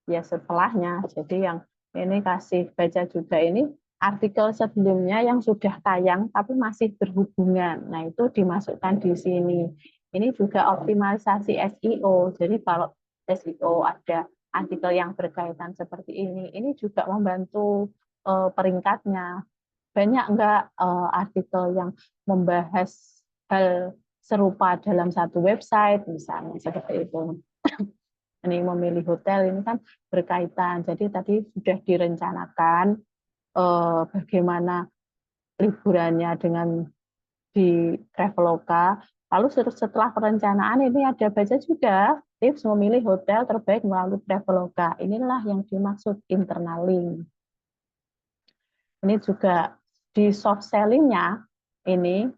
ya setelahnya. Jadi yang ini kasih baca juga ini artikel sebelumnya yang sudah tayang tapi masih berhubungan. Nah, itu dimasukkan di sini. Ini juga optimalisasi SEO. Jadi kalau SEO ada artikel yang berkaitan seperti ini juga membantu peringkatnya. Banyak enggak artikel yang membahas hal serupa dalam satu website, misalnya seperti itu. Ini memilih hotel ini kan berkaitan. Jadi tadi sudah direncanakan bagaimana liburannya dengan di Traveloka. Lalu setelah perencanaan ini ada baca juga tips memilih hotel terbaik melalui Traveloka. Inilah yang dimaksud internal link. Ini juga di soft selling-nya ini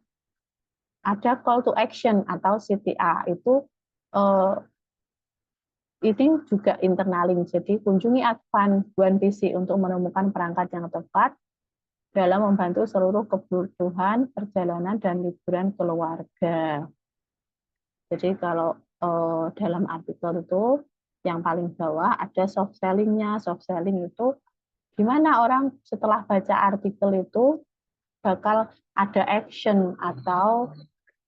ada call to action atau CTA. Itu ini juga internal link. Jadi kunjungi Advan PC untuk menemukan perangkat yang tepat dalam membantu seluruh kebutuhan perjalanan dan liburan keluarga. Jadi kalau dalam artikel itu yang paling bawah ada soft selling-nya. Soft selling itu gimana orang setelah baca artikel itu bakal ada action atau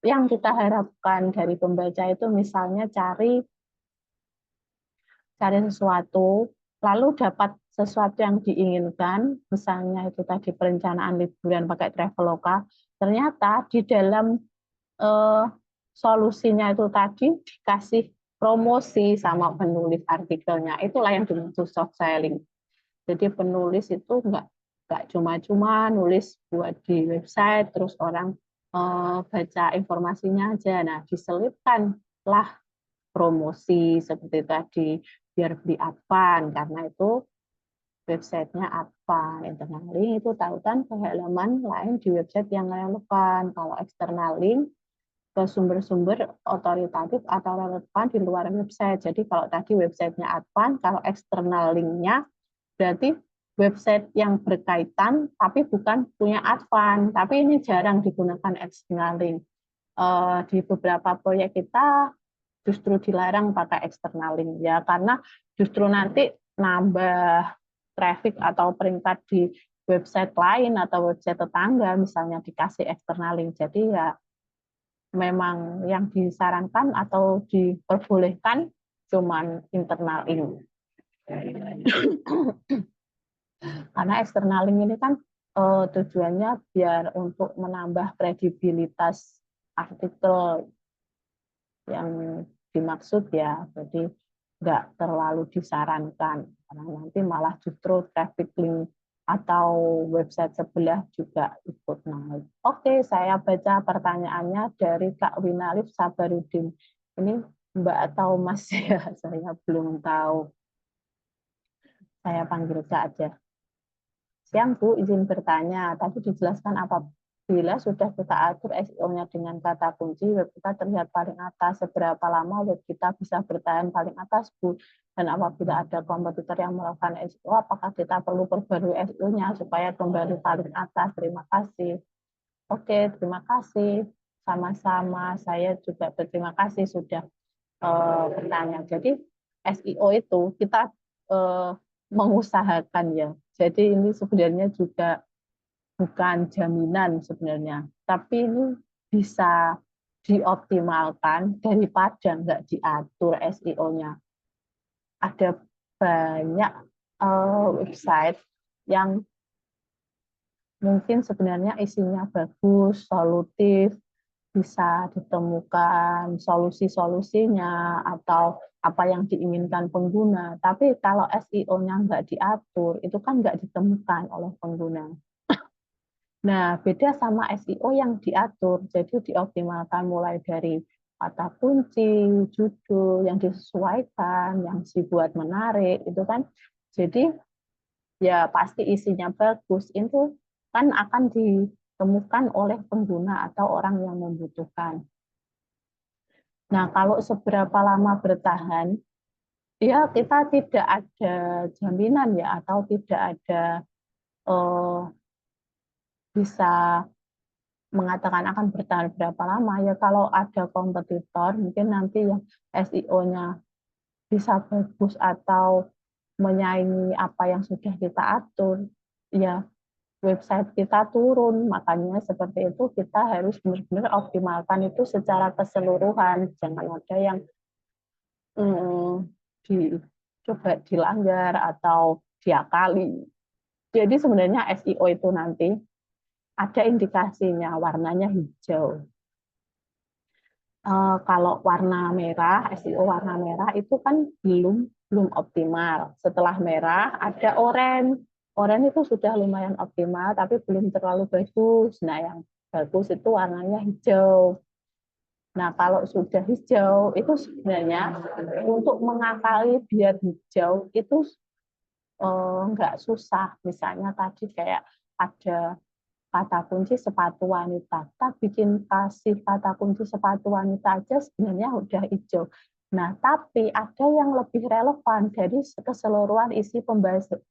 yang kita harapkan dari pembaca itu misalnya cari sesuatu, lalu dapat sesuatu yang diinginkan, misalnya itu tadi perencanaan liburan pakai Traveloka, ternyata di dalam solusinya itu tadi dikasih promosi sama penulis artikelnya. Itulah yang dimaksud soft selling. Jadi penulis itu nggak cuma-cuma nulis buat di website, terus orang baca informasinya aja. Nah, diselipkanlah promosi seperti tadi, biar beli Advan, karena itu websitenya Advan. Internal link itu tautan ke halaman lain di website yang relevan. Kalau external link ke sumber-sumber otoritatif atau relevan di luar website. Jadi kalau tadi websitenya Advan, kalau external linknya berarti website yang berkaitan tapi bukan punya Advan. Tapi ini jarang digunakan external link. Di beberapa proyek kita justru dilarang pakai external link ya, karena justru nanti nambah traffic atau peringkat di website lain atau website tetangga misalnya dikasih external link. Jadi ya memang yang disarankan atau diperbolehkan cuman internal link. Karena external link ini kan tujuannya biar untuk menambah kredibilitas artikel yang dimaksud ya, jadi nggak terlalu disarankan karena nanti malah justru traffic link atau website sebelah juga ikut naik. Oke, saya baca pertanyaannya dari Kak Winalif Sabarudin. Ini Mbak atau Mas ya, saya belum tahu. Saya panggil Kak aja. Siang Bu, izin bertanya. Tadi dijelaskan apabila sudah kita atur SEO-nya dengan kata kunci, web kita terlihat paling atas. Seberapa lama web kita bisa bertahan paling atas Bu? Dan apabila ada kompetitor yang melakukan SEO, apakah kita perlu perbarui SEO-nya supaya kembali paling atas? Terima kasih. Oke, terima kasih. Sama-sama. Saya juga berterima kasih sudah bertanya. Jadi SEO itu kita mengusahakan ya. Jadi ini sebenarnya juga bukan jaminan sebenarnya, tapi ini bisa dioptimalkan daripada nggak diatur SEO-nya. Ada banyak website yang mungkin sebenarnya isinya bagus, solutif, bisa ditemukan solusi-solusinya atau apa yang diinginkan pengguna. Tapi kalau SEO-nya nggak diatur, itu kan nggak ditemukan oleh pengguna. Nah, beda sama SEO yang diatur, jadi dioptimalkan mulai dari kata kunci, judul yang disesuaikan, yang dibuat menarik, itu kan. Jadi ya pasti isinya bagus, itu kan akan ditemukan oleh pengguna atau orang yang membutuhkan. Nah, kalau seberapa lama bertahan, ya kita tidak ada jaminan ya, atau tidak ada bisa mengatakan akan bertahan berapa lama. Ya kalau ada kompetitor, mungkin nanti yang SEO-nya bisa bagus atau menyaingi apa yang sudah kita atur, ya website kita turun. Makanya seperti itu kita harus benar-benar optimalkan itu secara keseluruhan. Jangan ada yang coba dilanggar atau diakali. Jadi sebenarnya SEO itu nanti ada indikasinya, warnanya hijau. Kalau warna merah, SEO warna merah itu kan belum optimal. Setelah merah ada oranye. Oranye itu sudah lumayan optimal, tapi belum terlalu bagus. Nah, yang bagus itu warnanya hijau. Nah, kalau sudah hijau, itu sebenarnya untuk mengakali biar hijau itu nggak susah. Misalnya tadi kayak ada kata kunci sepatu wanita. Kita bikin kasih kata kunci sepatu wanita aja sebenarnya udah hijau. Nah, tapi ada yang lebih relevan dari keseluruhan isi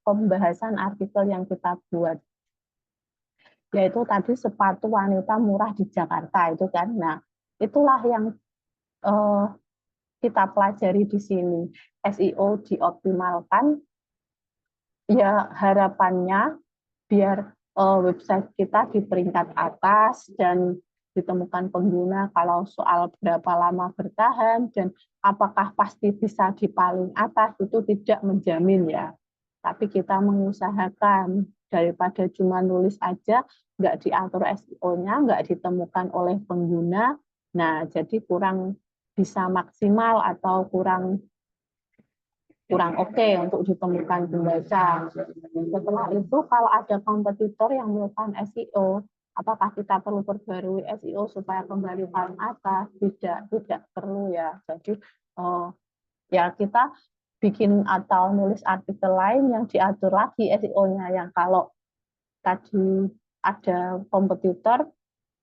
pembahasan artikel yang kita buat. Yaitu tadi sepatu wanita murah di Jakarta itu kan. Nah, itulah yang kita pelajari di sini. SEO dioptimalkan, ya harapannya biar website kita di peringkat atas dan ditemukan pengguna. Kalau soal berapa lama bertahan dan apakah pasti bisa di paling atas itu tidak menjamin ya. Tapi kita mengusahakan daripada cuma nulis aja, nggak diatur SEO-nya, nggak ditemukan oleh pengguna. Nah, jadi kurang bisa maksimal atau kurang oke untuk ditemukan pembaca. Setelah itu kalau ada kompetitor yang melakukan SEO, Apakah kita perlu perbarui SEO supaya kembali paling atas? Tidak perlu ya. Jadi ya kita bikin atau nulis artikel lain yang diatur lagi SEO-nya, yang kalau tadi ada kompetitor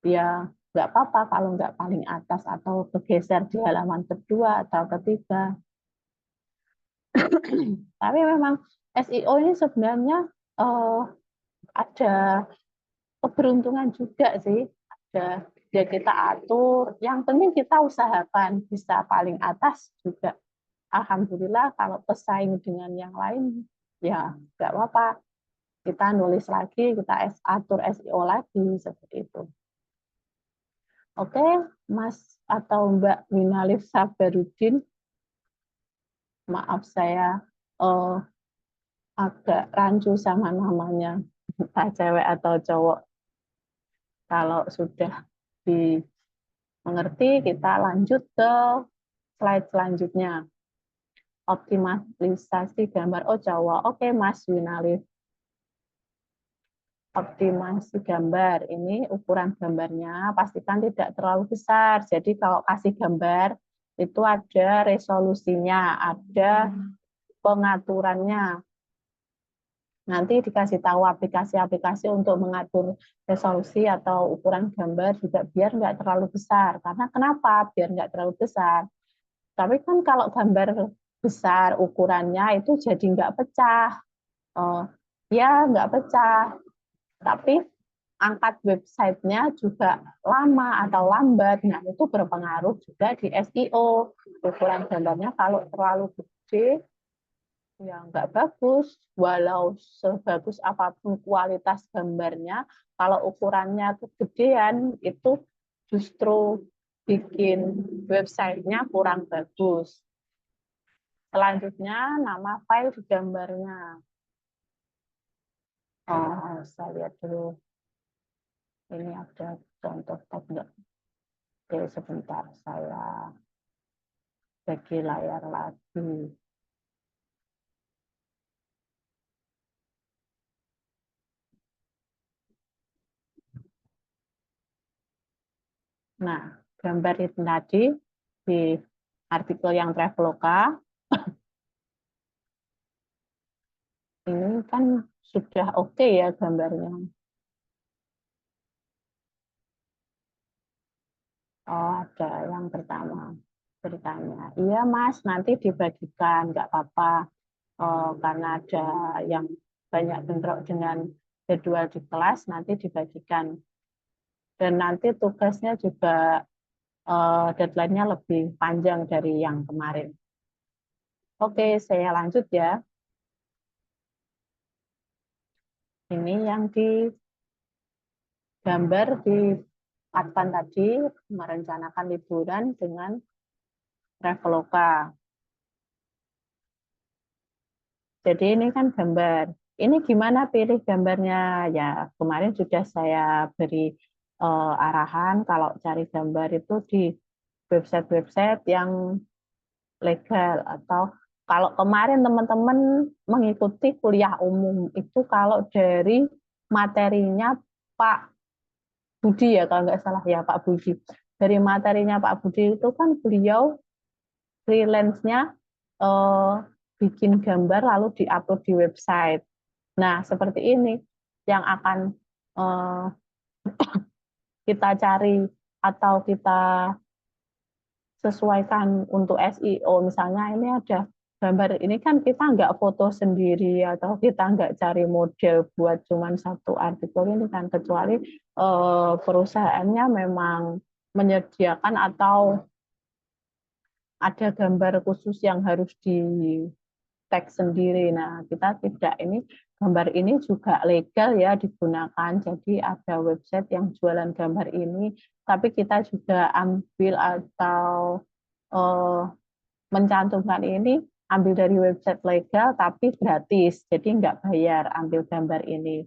ya nggak apa-apa kalau nggak paling atas atau bergeser di halaman kedua atau ketiga. Tapi memang SEO ini sebenarnya ada keberuntungan juga sih. Ada ya kita atur, yang penting kita usahakan bisa paling atas juga. Alhamdulillah kalau pesaing dengan yang lain ya nggak apa-apa. Kita nulis lagi, kita atur SEO lagi seperti itu. Oke, Mas atau Mbak Winalif Sabarudin, maaf saya agak rancu sama namanya, entah cewek atau cowok. Kalau sudah dimengerti, kita lanjut ke slide selanjutnya. Optimalisasi gambar. Oh, cowok. Oke, Mas Winalif. Optimasi gambar. Ini ukuran gambarnya pastikan tidak terlalu besar. Jadi kalau kasih gambar itu ada resolusinya, ada pengaturannya. Nanti dikasih tahu aplikasi-aplikasi untuk mengatur resolusi atau ukuran gambar juga biar nggak terlalu besar. Karena kenapa? Biar nggak terlalu besar. Tapi kan kalau gambar besar ukurannya itu jadi nggak pecah. Ya nggak pecah. Tapi angkat websitenya juga lama atau lambat. Nah, itu berpengaruh juga di SEO. Ukuran gambarnya kalau terlalu gede, ya nggak bagus. Walau sebagus apapun kualitas gambarnya, kalau ukurannya kegedean, itu justru bikin websitenya kurang bagus. Selanjutnya, nama file di gambarnya. Saya lihat dulu. Ini ada contoh tab enggak? Oke, sebentar saya bagi layar lagi. Nah, gambar itu tadi di artikel yang Traveloka ini kan sudah oke ya gambarnya. Oh, ada yang pertama bertanya, iya Mas, nanti dibagikan, nggak apa-apa. Karena ada yang banyak bentrok dengan jadwal di kelas, nanti dibagikan. Dan nanti tugasnya juga deadline-nya lebih panjang dari yang kemarin. Oke, saya lanjut ya. Ini yang digambar di Advan tadi, merencanakan liburan dengan Traveloka. Jadi ini kan gambar. Ini gimana pilih gambarnya? Ya, kemarin sudah saya beri arahan kalau cari gambar itu di website-website yang legal, atau kalau kemarin teman-teman mengikuti kuliah umum itu kalau dari materinya Pak Budi ya, kalau nggak salah ya Pak Budi. Dari materinya Pak Budi itu kan beliau freelance-nya eh, bikin gambar lalu diupload di website. Nah, seperti ini yang akan eh, kita cari atau kita sesuaikan untuk SEO. Misalnya ini ada gambar, ini kan kita nggak foto sendiri atau kita nggak cari model buat cuman satu artikel ini kan, kecuali perusahaannya memang menyediakan atau ada gambar khusus yang harus di tag sendiri. Nah, kita tidak, ini gambar ini juga legal ya digunakan. Jadi ada website yang jualan gambar ini, tapi kita juga ambil atau mencantumkan ini ambil dari website legal tapi gratis. Jadi nggak bayar ambil gambar ini.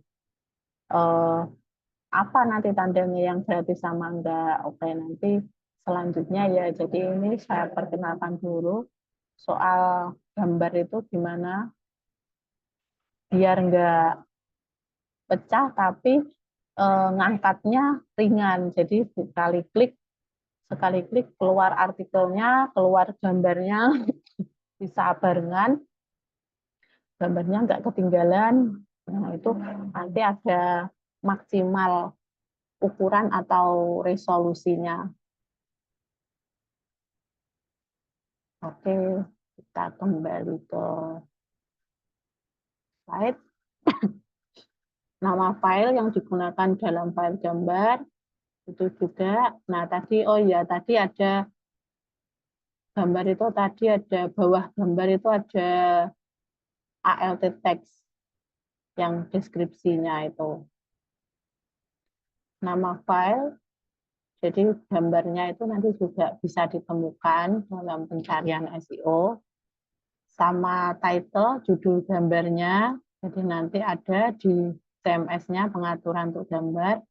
Apa nanti tandanya yang gratis sama enggak? Oke, nanti selanjutnya ya. Jadi ini saya perkenalkan dulu soal gambar itu gimana biar enggak pecah tapi ngangkatnya ringan. Jadi sekali klik keluar artikelnya, keluar gambarnya, bisa barengan, gambarnya nggak ketinggalan. Nah, itu nanti ada maksimal ukuran atau resolusinya. Oke, kita kembali ke slide. Nama file yang digunakan dalam file gambar itu juga. Nah, tadi tadi ada gambar itu tadi ada bawah gambar itu ada ALT text yang deskripsinya itu. Nama file, jadi gambarnya itu nanti juga bisa ditemukan dalam pencarian SEO. Sama title, judul gambarnya, jadi nanti ada di CMS-nya pengaturan untuk gambar.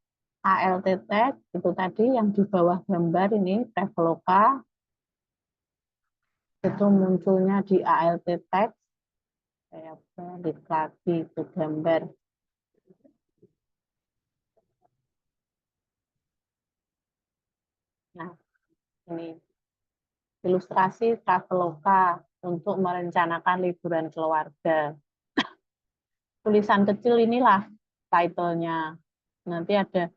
ALT tag, itu tadi yang di bawah gambar ini, Traveloka, itu munculnya di ALT tag. Saya balik lagi ke gambar. Nah, ini ilustrasi Traveloka untuk merencanakan liburan keluarga. Tulisan kecil inilah title-nya. Nanti ada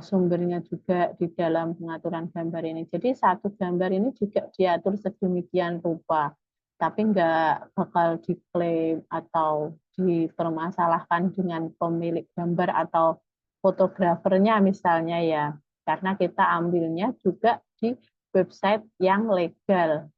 sumbernya juga di dalam pengaturan gambar ini. Jadi satu gambar ini juga diatur sedemikian rupa, tapi nggak bakal diklaim atau dipermasalahkan dengan pemilik gambar atau fotografernya misalnya ya, karena kita ambilnya juga di website yang legal.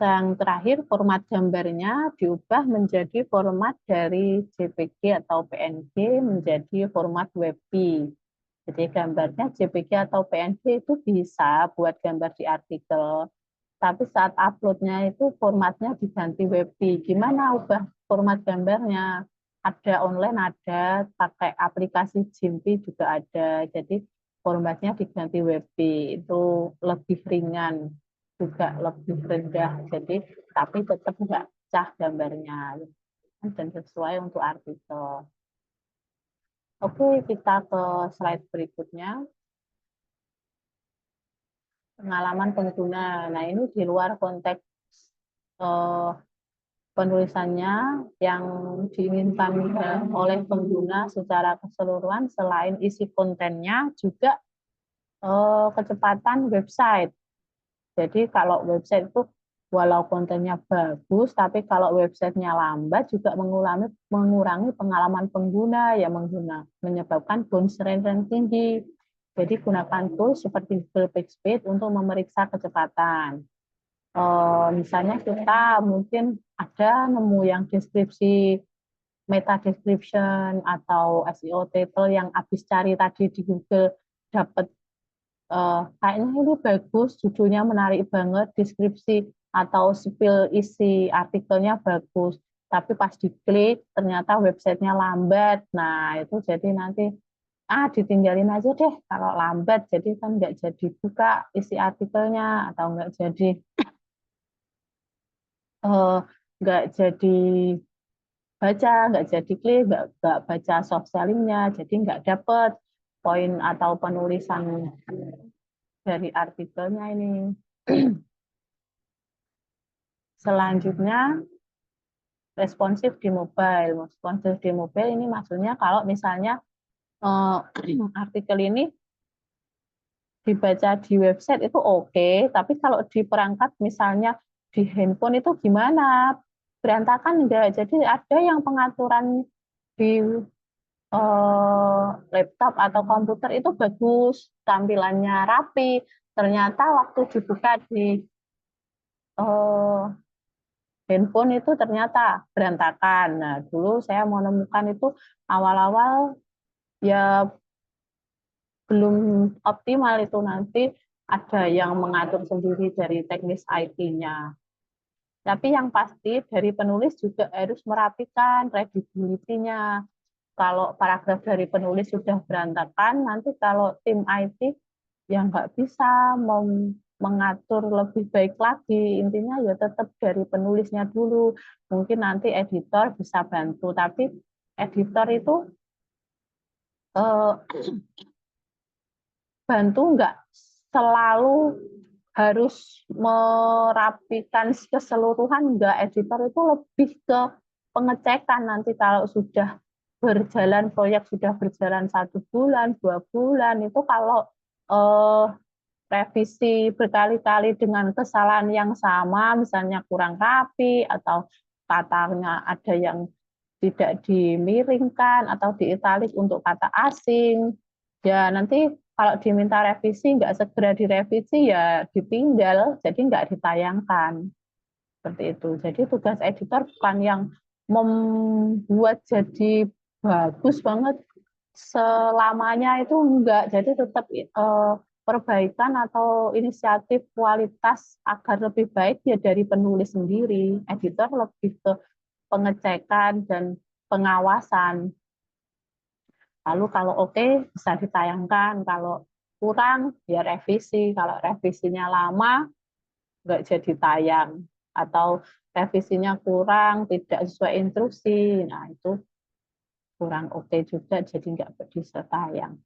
Yang terakhir, format gambarnya diubah menjadi format dari JPG atau PNG menjadi format WebP. Jadi gambarnya JPG atau PNG itu bisa buat gambar di artikel, tapi saat uploadnya itu formatnya diganti WebP. Gimana ubah format gambarnya? Ada online, ada pakai aplikasi Gimpi juga ada. Jadi formatnya diganti WebP, itu lebih ringan, juga lebih rendah. Jadi tapi tetap nggak pecah gambarnya dan sesuai untuk artikel. Oke, kita ke slide berikutnya. Pengalaman pengguna. Nah, ini di luar konteks penulisannya yang diinginkan oleh pengguna secara keseluruhan selain isi kontennya juga kecepatan website. Jadi kalau website itu walau kontennya bagus, tapi kalau websitenya lambat juga mengurangi pengalaman pengguna yang menyebabkan bounce rate yang tinggi. Jadi gunakan tools seperti Google PageSpeed untuk memeriksa kecepatan. Misalnya kita mungkin ada nemu yang deskripsi meta description atau SEO title yang habis cari tadi di Google dapat kayaknya ini bagus, judulnya menarik banget, deskripsi atau spill isi artikelnya bagus, tapi pas diklik ternyata websitenya lambat. Nah itu jadi nanti ditinggalin aja deh kalau lambat, jadi kan nggak jadi buka isi artikelnya atau nggak jadi baca, nggak jadi klik, nggak baca soft sellingnya, jadi nggak dapet poin atau penulisan dari artikelnya ini. Selanjutnya, responsif di mobile. Responsif di mobile ini maksudnya kalau misalnya artikel ini dibaca di website itu oke, tapi kalau di perangkat misalnya di handphone itu gimana? Berantakan enggak? Jadi ada yang pengaturan di laptop atau komputer itu bagus, tampilannya rapi. Ternyata waktu dibuka di handphone itu ternyata berantakan. Nah, dulu saya menemukan itu awal-awal ya belum optimal, itu nanti ada yang mengatur sendiri dari teknis IT-nya. Tapi yang pasti dari penulis juga harus merapikan readability-nya. Kalau paragraf dari penulis sudah berantakan, nanti kalau tim IT yang nggak bisa mau mengatur lebih baik lagi, intinya ya tetap dari penulisnya dulu. Mungkin nanti editor bisa bantu, tapi editor itu eh, bantu nggak selalu harus merapikan keseluruhan, enggak. Editor itu lebih ke pengecekan nanti kalau sudah berjalan, proyek sudah berjalan 1 bulan, 2 bulan, itu kalau eh, revisi berkali-kali dengan kesalahan yang sama, misalnya kurang rapi atau katanya ada yang tidak dimiringkan atau diitalik untuk kata asing, ya nanti kalau diminta revisi nggak segera direvisi ya ditinggal, jadi nggak ditayangkan seperti itu. Jadi tugas editor bukan yang membuat jadi bagus banget selamanya, itu enggak. Jadi tetap perbaikan atau inisiatif kualitas agar lebih baik ya dari penulis sendiri. Editor lebih ke pengecekan dan pengawasan. Lalu kalau oke bisa ditayangkan, kalau kurang ya revisi. Kalau revisinya lama nggak jadi tayang, atau revisinya kurang, tidak sesuai instruksi, nah itu kurang oke juga, jadi nggak bisa tayang.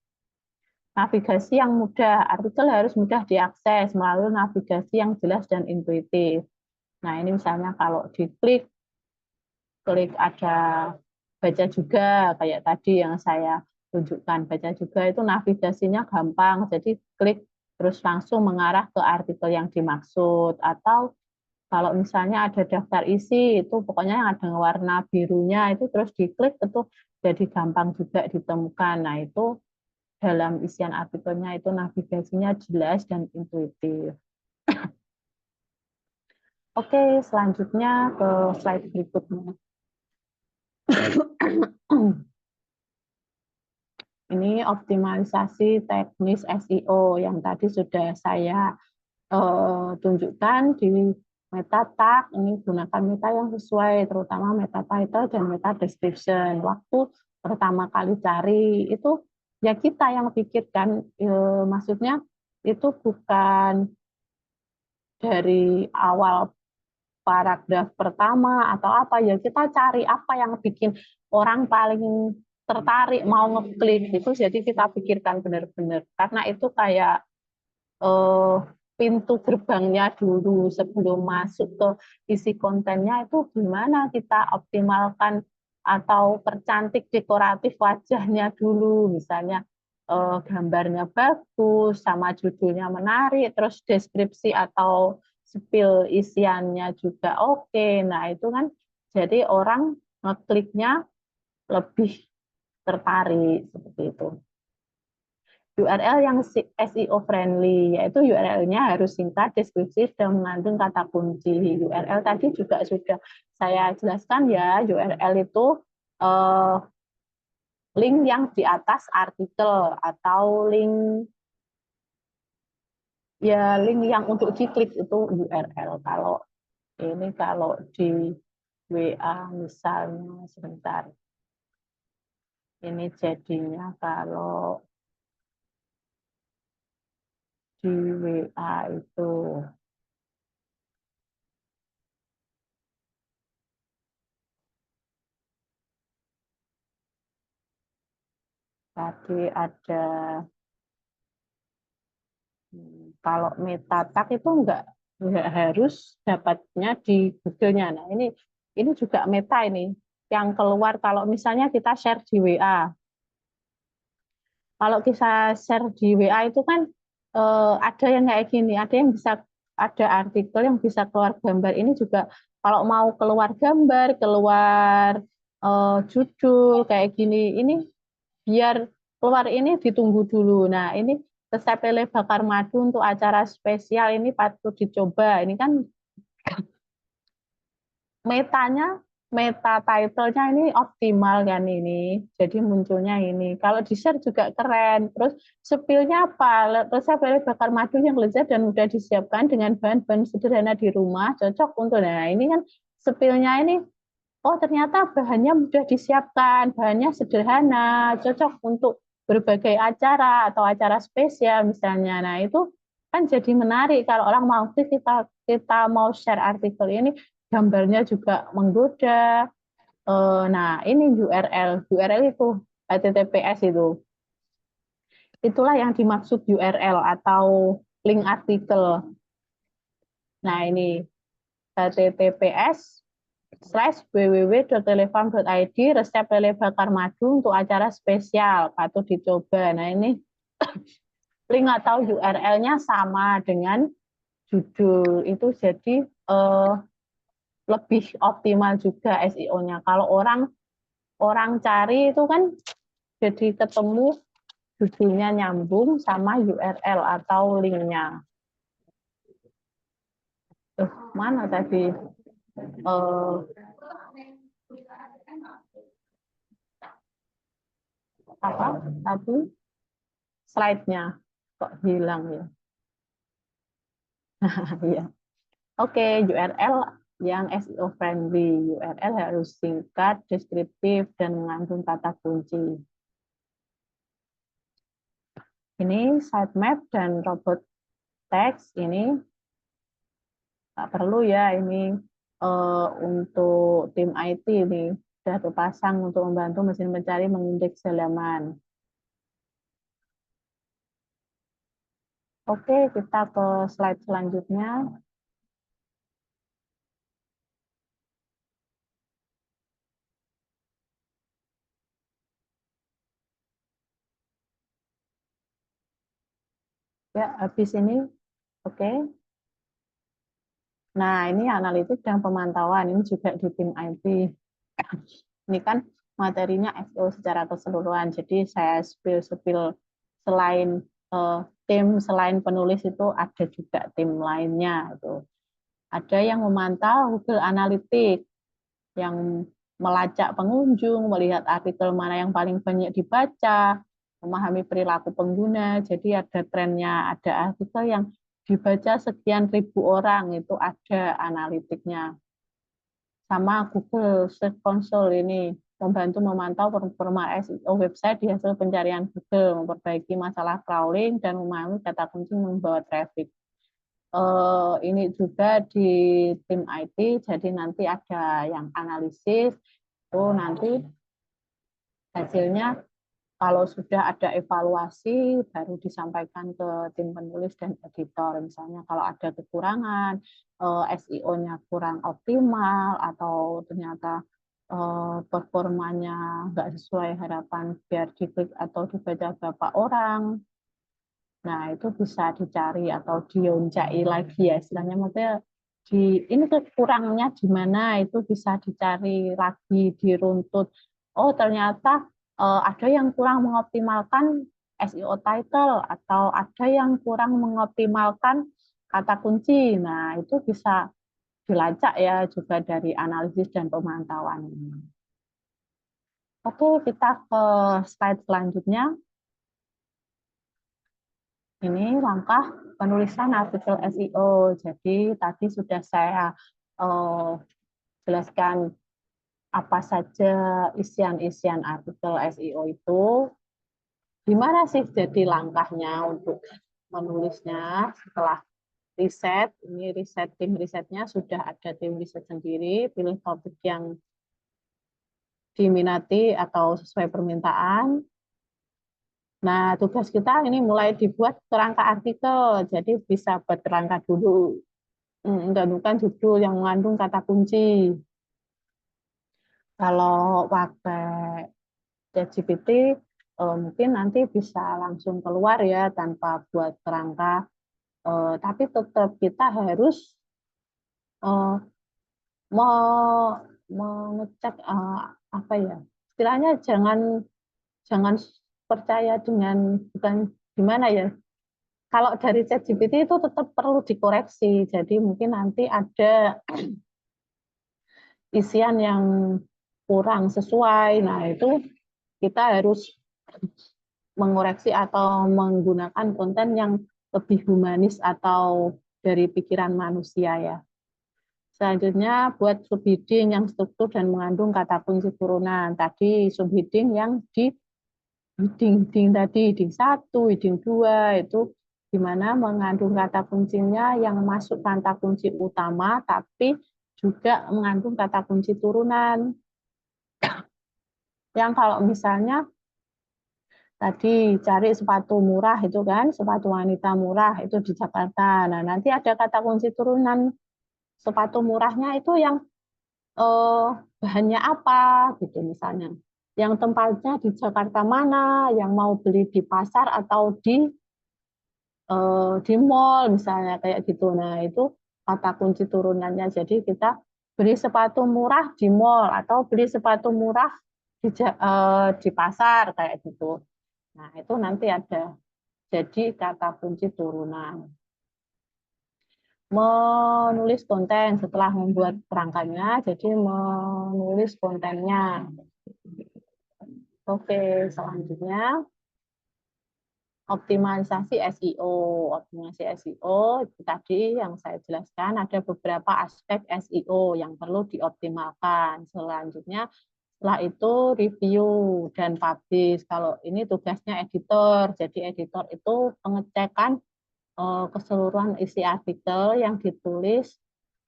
Navigasi yang mudah, artikel harus mudah diakses melalui navigasi yang jelas dan intuitif. Nah ini misalnya kalau diklik, klik ada baca juga, kayak tadi yang saya tunjukkan, baca juga itu navigasinya gampang, jadi klik terus langsung mengarah ke artikel yang dimaksud. Atau kalau misalnya ada daftar isi, itu pokoknya yang ada warna birunya, itu terus diklik, itu jadi gampang juga ditemukan. Nah itu dalam isian artikelnya itu navigasinya jelas dan intuitif. Oke, selanjutnya ke slide berikutnya. Ini optimalisasi teknis SEO yang tadi sudah saya tunjukkan di meta tag. Ini gunakan meta yang sesuai, terutama meta title dan meta description. Waktu pertama kali cari itu ya kita yang pikirkan, maksudnya itu bukan dari awal paragraf pertama atau apa, ya kita cari apa yang bikin orang paling tertarik mau ngeklik itu, jadi kita pikirkan benar-benar, karena itu kayak eh, pintu gerbangnya dulu sebelum masuk ke isi kontennya, itu gimana kita optimalkan atau percantik dekoratif wajahnya dulu, misalnya gambarnya bagus sama judulnya menarik, terus deskripsi atau spill isiannya juga oke. Nah itu kan jadi orang ngekliknya lebih tertarik seperti itu. URL yang SEO friendly, yaitu URL-nya harus singkat, deskriptif, dan mengandung kata kunci. URL tadi juga sudah saya jelaskan ya, URL itu link yang di atas artikel atau link yang untuk diklik itu URL. Kalau ini kalau di WA misalnya, sebentar, ini jadinya kalau di WA itu tadi ada, kalau meta tag itu nggak harus dapatnya di Google-nya. Nah ini juga meta ini yang keluar kalau misalnya kita share di WA. Kalau kita share di WA itu kan ada yang kayak gini, ada yang bisa, ada artikel yang bisa keluar gambar. Ini juga kalau mau keluar gambar, keluar judul kayak gini, ini biar keluar ini ditunggu dulu. Nah ini resep lele bakar madu untuk acara spesial ini patut dicoba. Ini kan metanya, meta title-nya ini optimal kan ini. Jadi munculnya ini. Kalau di-share juga keren. Terus spill-nya apa? Resep lele bakar madu yang lezat dan mudah disiapkan dengan bahan-bahan sederhana di rumah, cocok untuk. Nah, ini kan spill-nya ini, oh ternyata bahannya mudah disiapkan, bahannya sederhana, cocok untuk berbagai acara atau acara spesial misalnya. Nah, itu kan jadi menarik kalau orang mau kita mau share artikel ini, gambarnya juga menggoda. Nah, ini URL itu HTTPS itu. Itulah yang dimaksud URL atau link artikel. Nah, ini https://www.telefarm.id resep lele bakar madu untuk acara spesial, patut dicoba. Nah, ini link atau URL-nya sama dengan judul itu, jadi lebih optimal juga SEO-nya. Kalau orang cari itu kan jadi ketemu judulnya nyambung sama URL atau linknya. Mana tadi? Apa tadi slide-nya kok hilang ya? Ya. Oke, URL yang SEO friendly. URL harus singkat, deskriptif, dan mengandung kata kunci. Ini sitemap dan robot text ini nggak perlu ya, ini untuk tim IT ini sudah terpasang untuk membantu mesin pencari mengindeks halaman. Oke, kita ke slide selanjutnya. Ya, habis ini. Oke. Nah, ini analitik dan pemantauan, ini juga di tim IT. Ini kan materinya SEO secara keseluruhan, jadi saya spill selain tim, selain penulis itu ada juga tim lainnya. Itu. Ada yang memantau Google Analytics, yang melacak pengunjung, melihat artikel mana yang paling banyak dibaca, memahami perilaku pengguna, jadi ada trennya, ada artikel yang dibaca sekian ribu orang, itu ada analitiknya. Sama Google Search Console ini, membantu memantau performa SEO website di hasil pencarian Google, memperbaiki masalah crawling, dan memahami kata kunci membawa traffic. Ini juga di tim IT, jadi nanti ada yang analisis, itu nanti hasilnya kalau sudah ada evaluasi baru disampaikan ke tim penulis dan editor. Misalnya kalau ada kekurangan, SEO-nya kurang optimal, atau ternyata performanya nggak sesuai harapan biar diklik atau dibaca berapa orang. Nah, itu bisa dicari atau dioncai lagi ya, istilahnya maksudnya ini kekurangnya di mana, itu bisa dicari lagi, diruntut. Oh, ternyata ada yang kurang mengoptimalkan SEO title, atau ada yang kurang mengoptimalkan kata kunci. Nah, itu bisa dilacak ya juga dari analisis dan pemantauan ini. Oke, kita ke slide selanjutnya. Ini langkah penulisan artikel SEO. Jadi tadi sudah saya jelaskan apa saja isian-isian artikel SEO itu. Gimana sih jadi langkahnya untuk menulisnya setelah riset? Ini tim risetnya sudah ada tim riset sendiri, pilih topik yang diminati atau sesuai permintaan. Nah, tugas kita ini mulai dibuat kerangka artikel. Jadi bisa buat kerangka dulu. Menggabungkan judul yang mengandung kata kunci. Kalau pakai ChatGPT, mungkin nanti bisa langsung keluar ya tanpa buat kerangka. Tapi tetap kita harus mengecek apa ya? Istilahnya jangan percaya dengan, bukan gimana ya? Kalau dari ChatGPT itu tetap perlu dikoreksi. Jadi mungkin nanti ada isian yang kurang sesuai. Nah, itu kita harus mengoreksi atau menggunakan konten yang lebih humanis atau dari pikiran manusia ya. Selanjutnya buat subheading yang struktur dan mengandung kata kunci turunan. Tadi subheading yang heading tadi, heading 1, heading 2 itu di mana mengandung kata kuncinya yang masuk kata kunci utama tapi juga mengandung kata kunci turunan. Yang kalau misalnya tadi cari sepatu murah itu kan, sepatu wanita murah itu di Jakarta. Nah, nanti ada kata kunci turunan sepatu murahnya itu yang bahannya apa gitu misalnya. Yang tempatnya di Jakarta mana, yang mau beli di pasar atau di mall misalnya kayak gitu. Nah, itu kata kunci turunannya. Jadi kita beli sepatu murah di mall atau beli sepatu murah di pasar kayak gitu. Nah, itu nanti ada jadi kata kunci turunan. Menulis konten setelah membuat kerangkanya, jadi menulis kontennya. Oke, selanjutnya optimalisasi SEO. Optimalisasi SEO itu tadi yang saya jelaskan ada beberapa aspek SEO yang perlu dioptimalkan. Selanjutnya setelah itu review dan publish. Kalau ini tugasnya editor. Jadi editor itu pengecekan keseluruhan isi artikel yang ditulis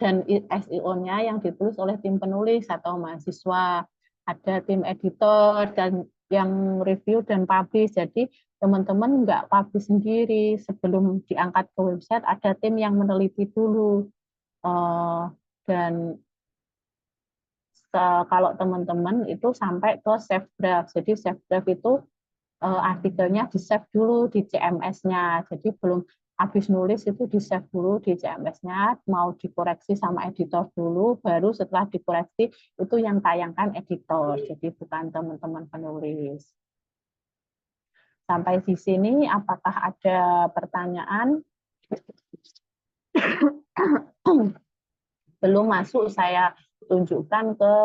dan SEO-nya yang ditulis oleh tim penulis atau mahasiswa. Ada tim editor dan yang review dan publish. Jadi teman-teman nggak publish sendiri. Sebelum diangkat ke website, ada tim yang meneliti dulu. Dan kalau teman-teman itu sampai ke save draft. Jadi save draft itu artikelnya di-save dulu di CMS-nya. Jadi belum habis nulis itu di-save dulu di CMS-nya, mau dikoreksi sama editor dulu, baru setelah dikoreksi itu yang tayangkan editor. Jadi bukan teman-teman penulis. Sampai di sini apakah ada pertanyaan? Belum masuk saya tunjukkan ke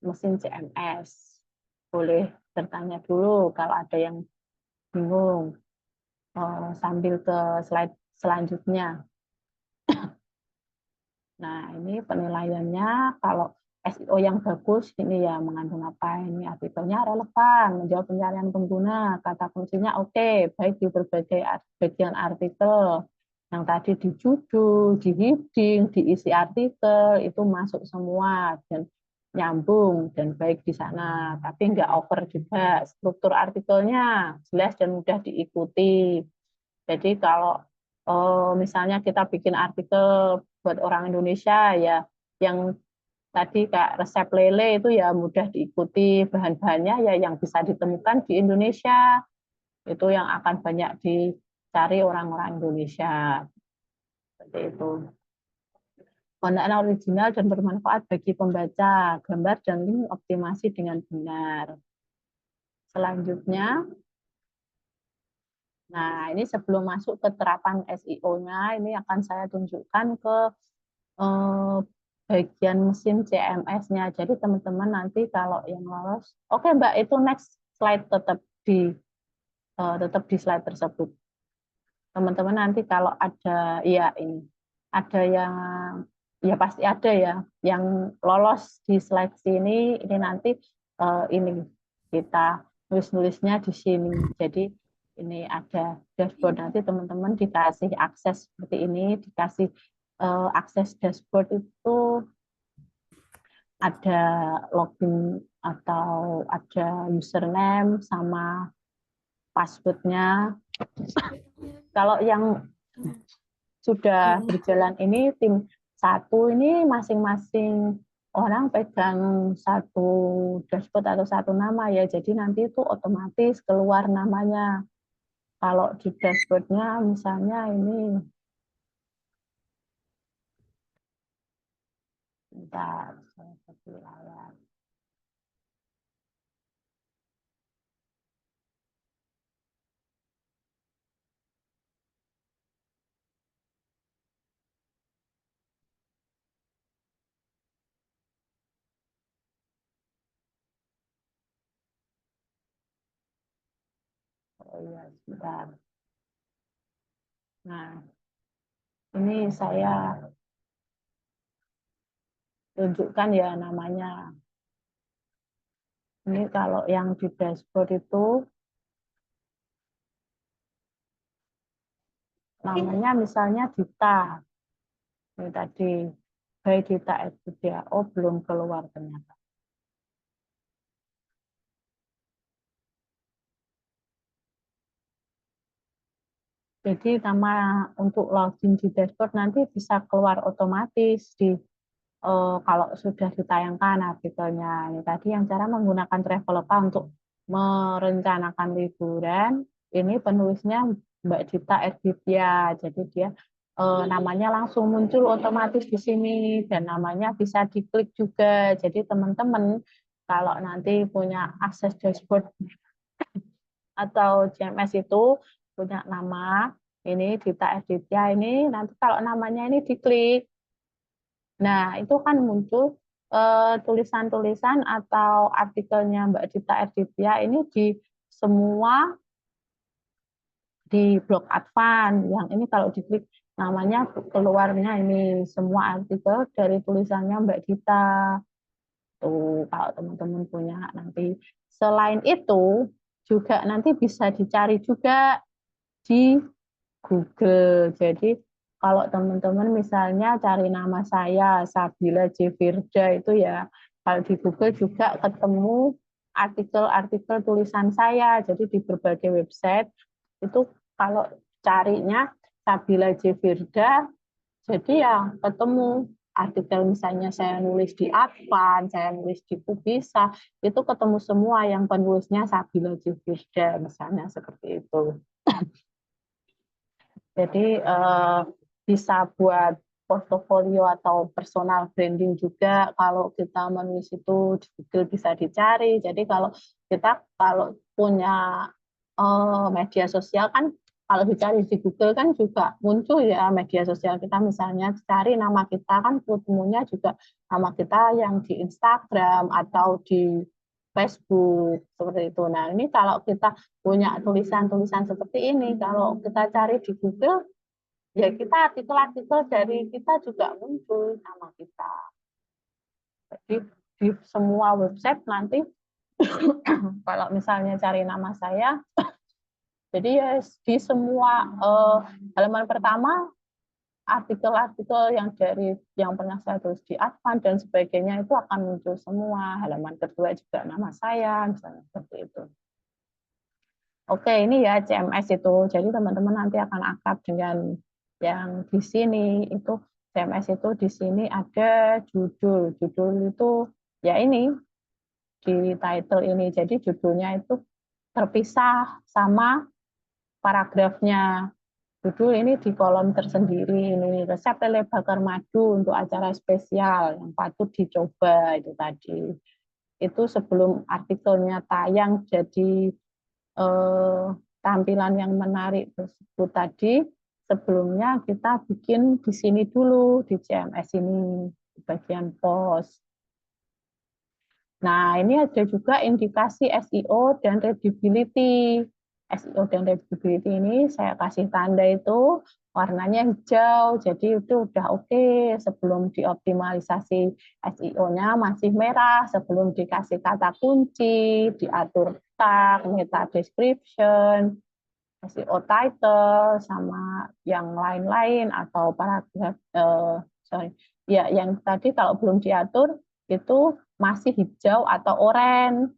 mesin CMS. Boleh bertanya dulu kalau ada yang bingung. Sambil ke slide selanjutnya. Nah, ini penilaiannya kalau SEO yang bagus ini ya mengandung apa ini artikelnya relevan, menjawab pencarian pengguna, kata kuncinya oke, baik di berbagai bagian artikel. Yang tadi di judul, di heading, di isi artikel itu masuk semua dan nyambung dan baik di sana, tapi nggak over juga. Struktur artikelnya jelas dan mudah diikuti. Jadi kalau misalnya kita bikin artikel buat orang Indonesia ya yang tadi kayak resep lele itu ya mudah diikuti, bahan-bahannya ya yang bisa ditemukan di Indonesia. Itu yang akan banyak dicari orang-orang Indonesia. Seperti itu. Konten original dan bermanfaat bagi pembaca, gambar dan link optimasi dengan benar. Selanjutnya, nah ini sebelum masuk ke terapan SEO-nya, ini akan saya tunjukkan ke bagian mesin CMS-nya. Jadi teman-teman nanti kalau yang lolos, oke Mbak, itu next slide tetap di slide tersebut. Teman-teman nanti kalau ada ya ini ada yang ya pasti ada ya yang lolos di slide sini ini nanti ini kita nulis-nulisnya di sini. Jadi ini ada dashboard, nanti teman-teman dikasih akses seperti ini, dikasih akses dashboard itu ada login atau ada username sama passwordnya. Kalau yang sudah berjalan ini tim satu ini masing-masing orang pegang satu dashboard atau satu nama ya. Jadi nanti itu otomatis keluar namanya. Kalau di dashboardnya misalnya ini, bentar, saya kasih layar. Oh iya, sebentar. Nah, ini saya tunjukkan ya namanya. Ini kalau yang di dashboard itu namanya misalnya Dita. Ini tadi, by Dita Edwidia. Oh, belum keluar ternyata. Jadi nama untuk login di dashboard nanti bisa keluar otomatis kalau sudah ditayangkan artikelnya. Ini tadi yang cara menggunakan Traveloka untuk merencanakan liburan. Ini penulisnya Mbak Dita Edwidia. Jadi dia namanya langsung muncul otomatis di sini dan namanya bisa diklik juga. Jadi teman-teman kalau nanti punya akses dashboard atau CMS itu punya nama ini Dita Editya ini nanti kalau namanya ini diklik, nah itu kan muncul tulisan-tulisan atau artikelnya Mbak Dita Editya ini di semua di blog advance. Yang ini kalau diklik namanya keluarnya ini semua artikel dari tulisannya Mbak Dita. Tuh kalau teman-teman punya nanti. Selain itu juga nanti bisa dicari juga di Google. Jadi kalau teman-teman misalnya cari nama saya Sabila J. Firda itu ya kalau di Google juga ketemu artikel-artikel tulisan saya. Jadi di berbagai website itu kalau carinya Sabila J. Firda, jadi ya ketemu artikel misalnya saya nulis di Advan, saya nulis di Kubisa, itu ketemu semua yang penulisnya Sabila J. Firda misalnya seperti itu. Jadi bisa buat portofolio atau personal branding juga kalau kita menulis itu di Google bisa dicari. Jadi kalau kita punya media sosial kan kalau dicari di Google kan juga muncul ya media sosial kita misalnya cari nama kita kan ketemunya juga nama kita yang di Instagram atau di Facebook seperti itu. Nah ini kalau kita punya tulisan-tulisan seperti ini, kalau kita cari di Google, ya kita artikel-artikel dari kita juga muncul nama kita. Jadi di semua website nanti kalau misalnya cari nama saya, jadi ya di semua halaman pertama artikel-artikel yang dari yang pernah saya tulis di Advan dan sebagainya itu akan muncul semua. Halaman kedua juga nama saya, misalnya seperti itu. Oke, ini ya CMS itu. Jadi teman-teman nanti akan akrab dengan yang di sini. Itu CMS itu di sini ada judul. Judul itu ya ini di title ini. Jadi judulnya itu terpisah sama paragrafnya. Judul ini di kolom tersendiri. Ini resep lele bakar madu untuk acara spesial yang patut dicoba itu tadi. Itu sebelum artikelnya tayang jadi tampilan yang menarik tersebut tadi, sebelumnya kita bikin di sini dulu, di CMS ini, di bagian post. Nah, ini ada juga indikasi SEO dan readability. SEO dan readability ini saya kasih tanda itu warnanya hijau, jadi itu udah oke. Sebelum dioptimalisasi SEO-nya masih merah, sebelum dikasih kata kunci, diatur tag, meta description, SEO title, sama yang lain-lain atau paragraf, ya yang tadi kalau belum diatur itu masih hijau atau oranye.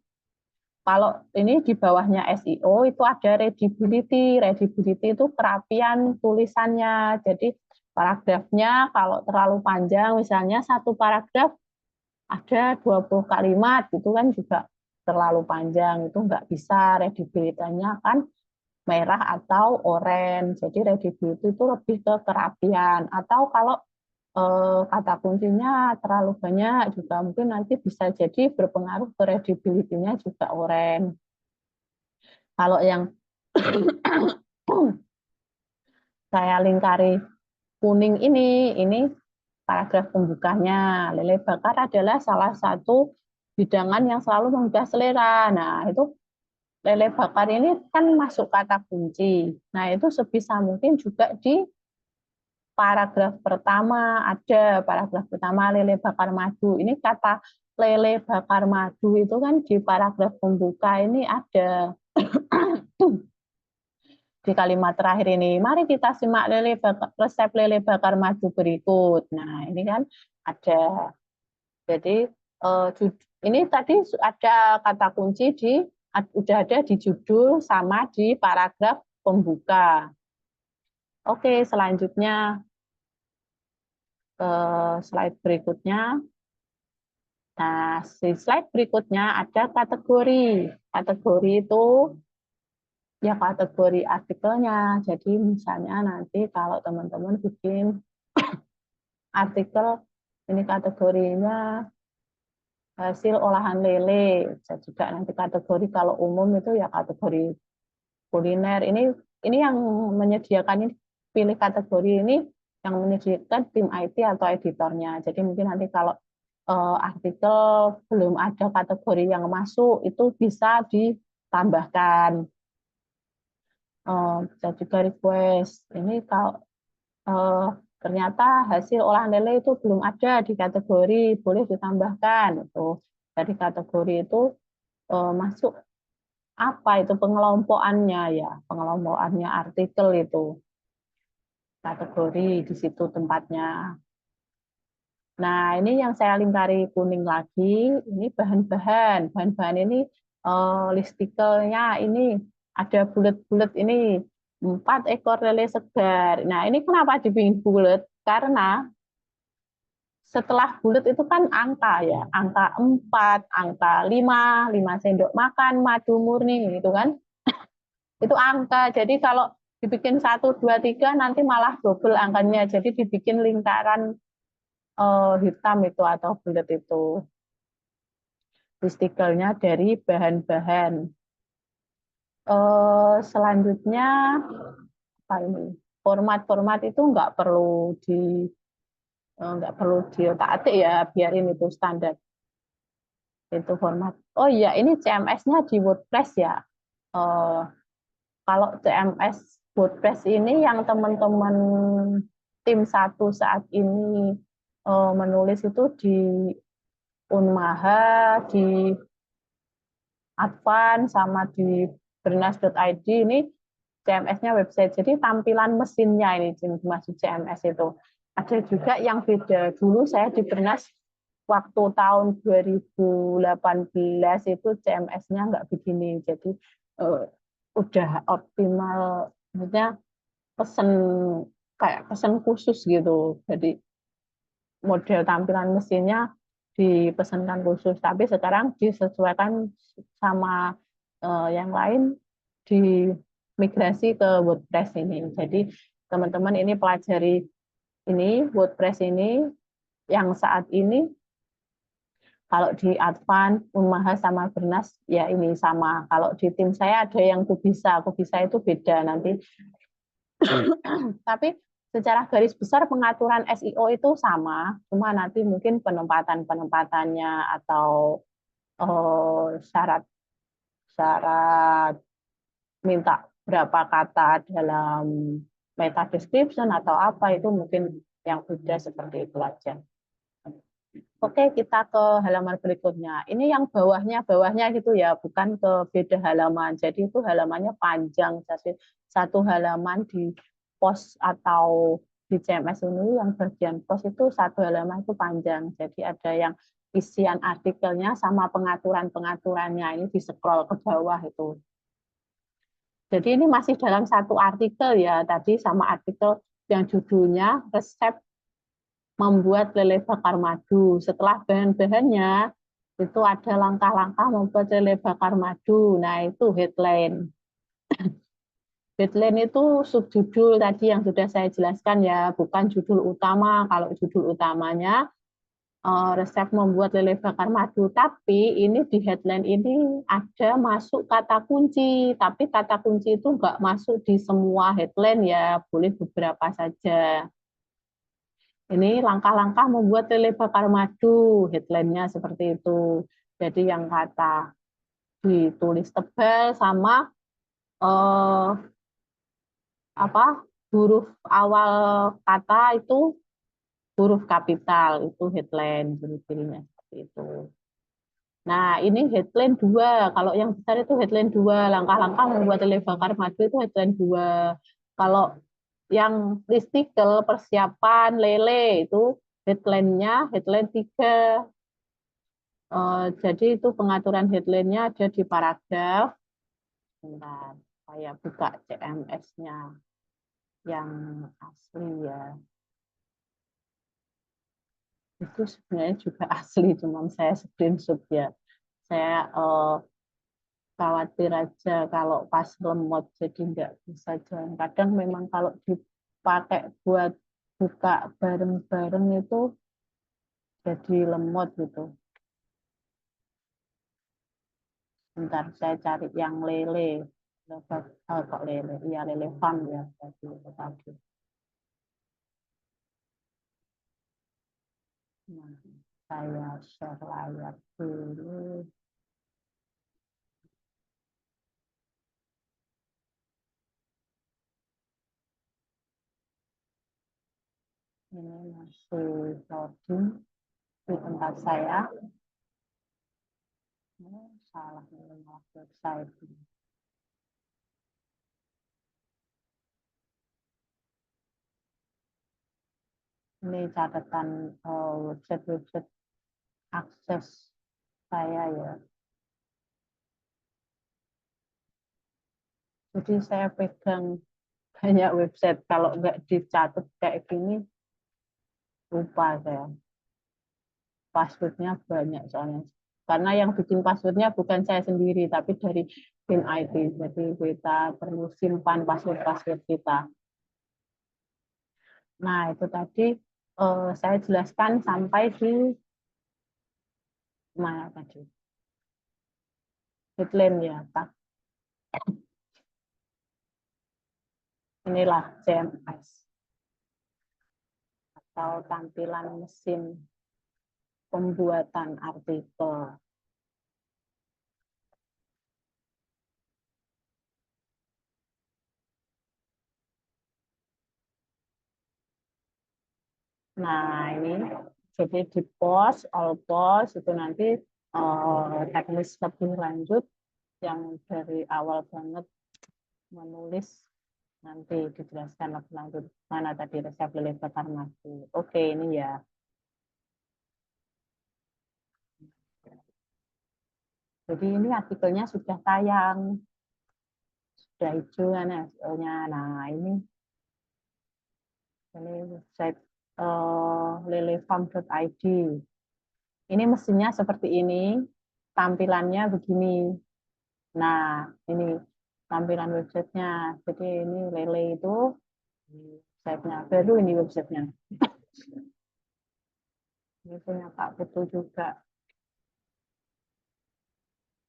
Kalau ini di bawahnya SEO itu ada readability. Readability itu kerapian tulisannya. Jadi paragrafnya kalau terlalu panjang, misalnya satu paragraf ada 20 kalimat, itu kan juga terlalu panjang. Itu nggak bisa, readability-nya kan merah atau oranye. Jadi readability itu lebih ke kerapian. Atau kalau kata kuncinya terlalu banyak juga mungkin nanti bisa jadi berpengaruh ke readability-nya juga oranye. Kalau yang saya lingkari kuning ini paragraf pembukanya. Lele bakar adalah salah satu hidangan yang selalu menggugah selera. Nah, itu lele bakar ini kan masuk kata kunci. Nah, itu sebisa mungkin juga di paragraf pertama ada paragraf pertama lele bakar madu. Ini kata lele bakar madu itu kan di paragraf pembuka ini ada di kalimat terakhir ini. Mari kita simak resep lele bakar madu berikut. Nah, ini kan ada. Jadi ini tadi ada kata kunci udah ada di judul sama di paragraf pembuka. Oke, selanjutnya ke slide berikutnya. Nah, di slide berikutnya ada kategori. Kategori itu ya kategori artikelnya. Jadi misalnya nanti kalau teman-teman bikin artikel, ini kategorinya hasil olahan lele. Bisa juga nanti kategori kalau umum itu ya kategori kuliner. Ini yang menyediakan ini, pilih kategori ini yang menyediakan tim IT atau editornya. Jadi mungkin nanti kalau artikel belum ada kategori yang masuk itu bisa ditambahkan. Bisa juga request. Ini kalau ternyata hasil olahan lele itu belum ada di kategori, boleh ditambahkan. Itu dari kategori itu masuk apa itu pengelompokannya ya, pengelompokannya artikel itu kategori di situ tempatnya. Nah, ini yang saya lingkari kuning lagi, ini bahan-bahan. Bahan-bahan ini listikelnya ini ada bulat-bulat ini 4 ekor lele segar. Nah, ini kenapa dibikin bulat? Karena setelah bulat itu kan angka ya, angka 4, angka 5 sendok makan madu murni gitu kan. Itu angka. Jadi kalau dibikin 1, 2, 3 nanti malah double angkanya. Jadi dibikin lingkaran hitam itu atau bulat itu. Listikelnya dari bahan-bahan. Selanjutnya apa ini? Format-format itu nggak perlu diotak-atik ya, biarin itu standar. Itu format. Oh iya, ini CMS-nya di WordPress ya. Kalau CMS WordPress ini yang teman-teman tim 1 saat ini menulis itu di Unmaha, di Advance, sama di bernas.id ini CMS-nya website. Jadi tampilan mesinnya ini masuk CMS itu. Ada juga yang beda. Dulu saya di Bernas waktu tahun 2018 itu CMS-nya nggak begini. Jadi udah optimal, maksudnya pesen kayak pesen khusus gitu. Jadi model tampilan mesinnya dipesankan khusus, tapi sekarang disesuaikan sama yang lain, dimigrasi ke WordPress ini. Jadi teman-teman ini pelajari ini WordPress ini yang saat ini kalau di Advance, Unmaha sama Bernas ya ini sama. Kalau di tim saya ada yang Kubisa itu beda nanti. Tapi secara garis besar pengaturan SEO itu sama, cuma nanti mungkin penempatannya atau syarat syarat minta berapa kata dalam meta description atau apa itu mungkin yang beda seperti itu aja. Oke, kita ke halaman berikutnya. Ini yang bawahnya gitu ya, bukan ke beda halaman. Jadi itu halamannya panjang, jadi satu halaman di post atau di CMS ini yang bagian post itu satu halaman itu panjang. Jadi ada yang isian artikelnya sama pengaturan-pengaturannya ini di scroll ke bawah itu. Jadi ini masih dalam satu artikel ya, tadi sama artikel yang judulnya resep membuat lele bakar madu. Setelah bahan-bahannya itu ada langkah-langkah membuat lele bakar madu. Nah, itu headline. Headline itu subjudul tadi yang sudah saya jelaskan ya, bukan judul utama. Kalau judul utamanya resep membuat lele bakar madu, tapi ini di headline ini ada masuk kata kunci, tapi kata kunci itu nggak masuk di semua headline ya, boleh beberapa saja. Ini langkah-langkah membuat lele bakar madu, headline-nya seperti itu. Jadi yang kata ditulis tebal sama huruf awal kata itu huruf kapital, itu headline, ciri-cirinya seperti itu. Nah, ini headline 2. Kalau yang besar itu headline 2. Langkah-langkah membuat lele bakar madu itu headline 2. Kalau yang listicle persiapan lele itu headline-nya headline 3. Jadi itu pengaturan headline-nya ada di paragraf. Bentar, saya buka CMS-nya yang asli ya. Itu sebenarnya juga asli, cuma saya screenshot ya. Saya khawatir aja kalau pas lemot jadi nggak bisa jalan. Kadang memang kalau dipakai buat buka bareng-bareng itu jadi lemot gitu. Bentar saya cari yang lele. Kok lele? Iya lele farm ya tadi. Nah, saya share layar dulu. Ini masih loading di tempat saya. Salah website. Ini catatan website akses saya ya. Jadi saya pegang banyak website. Kalau nggak dicatat kayak gini, lupa saya. Passwordnya banyak soalnya. Karena yang bikin passwordnya bukan saya sendiri, tapi dari tim IT. Jadi kita perlu simpan password-password kita. Nah, itu tadi saya jelaskan sampai di mana tadi? Headline ya, Pak. Inilah CMS atau tampilan mesin pembuatan artikel. Nah, ini jadi di post, all post itu nanti teknis lebih lanjut yang dari awal banget menulis nanti dijelaskan lebih lanjut mana tadi resep lele bakar madu. Oke, ini ya. Jadi ini artikelnya sudah tayang, sudah hijau kan hasilnya. Nah, ini website lelefarm.id. Ini mesinnya seperti ini, tampilannya begini. Nah, ini tampilan websitenya. Jadi ini lele itu websitenya. Baru ini websitenya. Ini punya Pak Putu juga.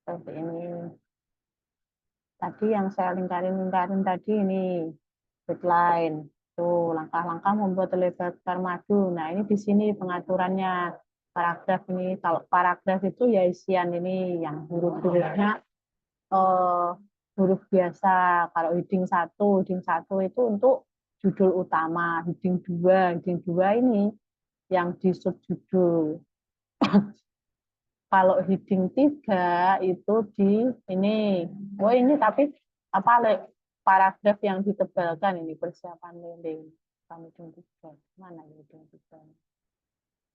Seperti ini. Tadi yang saya lingkarin tadi ini headline. Tuh, langkah-langkah membuat lele bakar madu. Nah, ini di sini pengaturannya. Paragraf ini, kalau paragraf itu ya isian ini yang huruf-hurufnya huruf biasa. Kalau heading 1 itu untuk judul utama. Heading 2 ini yang di subjudul. Kalau heading 3 itu di ini. Oh ini tapi apa paragraf yang ditebalkan ini persiapan lele. Heading 3. Mana heading 3?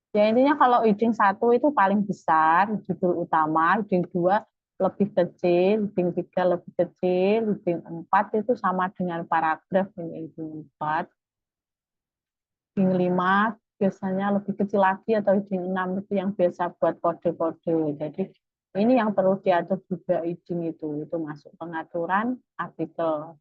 Ya intinya kalau heading 1 itu paling besar, judul utama, heading 2 lebih kecil, heading 3 lebih kecil, heading 4 itu sama dengan paragraf ini heading 4. Heading 5 biasanya lebih kecil lagi atau heading 6 itu yang biasa buat kode-kode. Jadi ini yang perlu diatur juga heading itu masuk pengaturan artikel.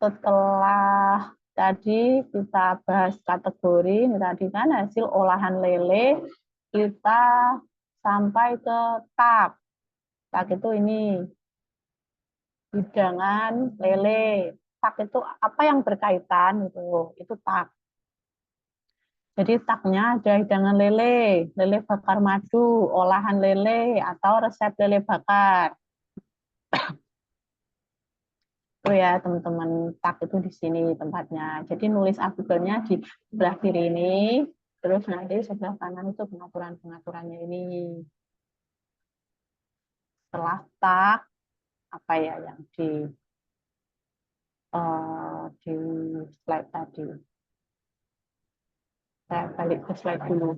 Setelah tadi kita bahas kategori, ini tadi kan hasil olahan lele, kita sampai ke tag. Tag itu ini, hidangan lele. Tag itu apa yang berkaitan, itu tag. Jadi tagnya ada hidangan lele, lele bakar madu, olahan lele, atau resep lele bakar. Itu ya teman-teman, tag itu di sini tempatnya. Jadi nulis artikelnya di sebelah kiri ini, Terus nanti sebelah kanan itu pengaturan-pengaturannya ini. Setelah tak, apa ya yang di slide tadi. Saya balik ke slide dulu.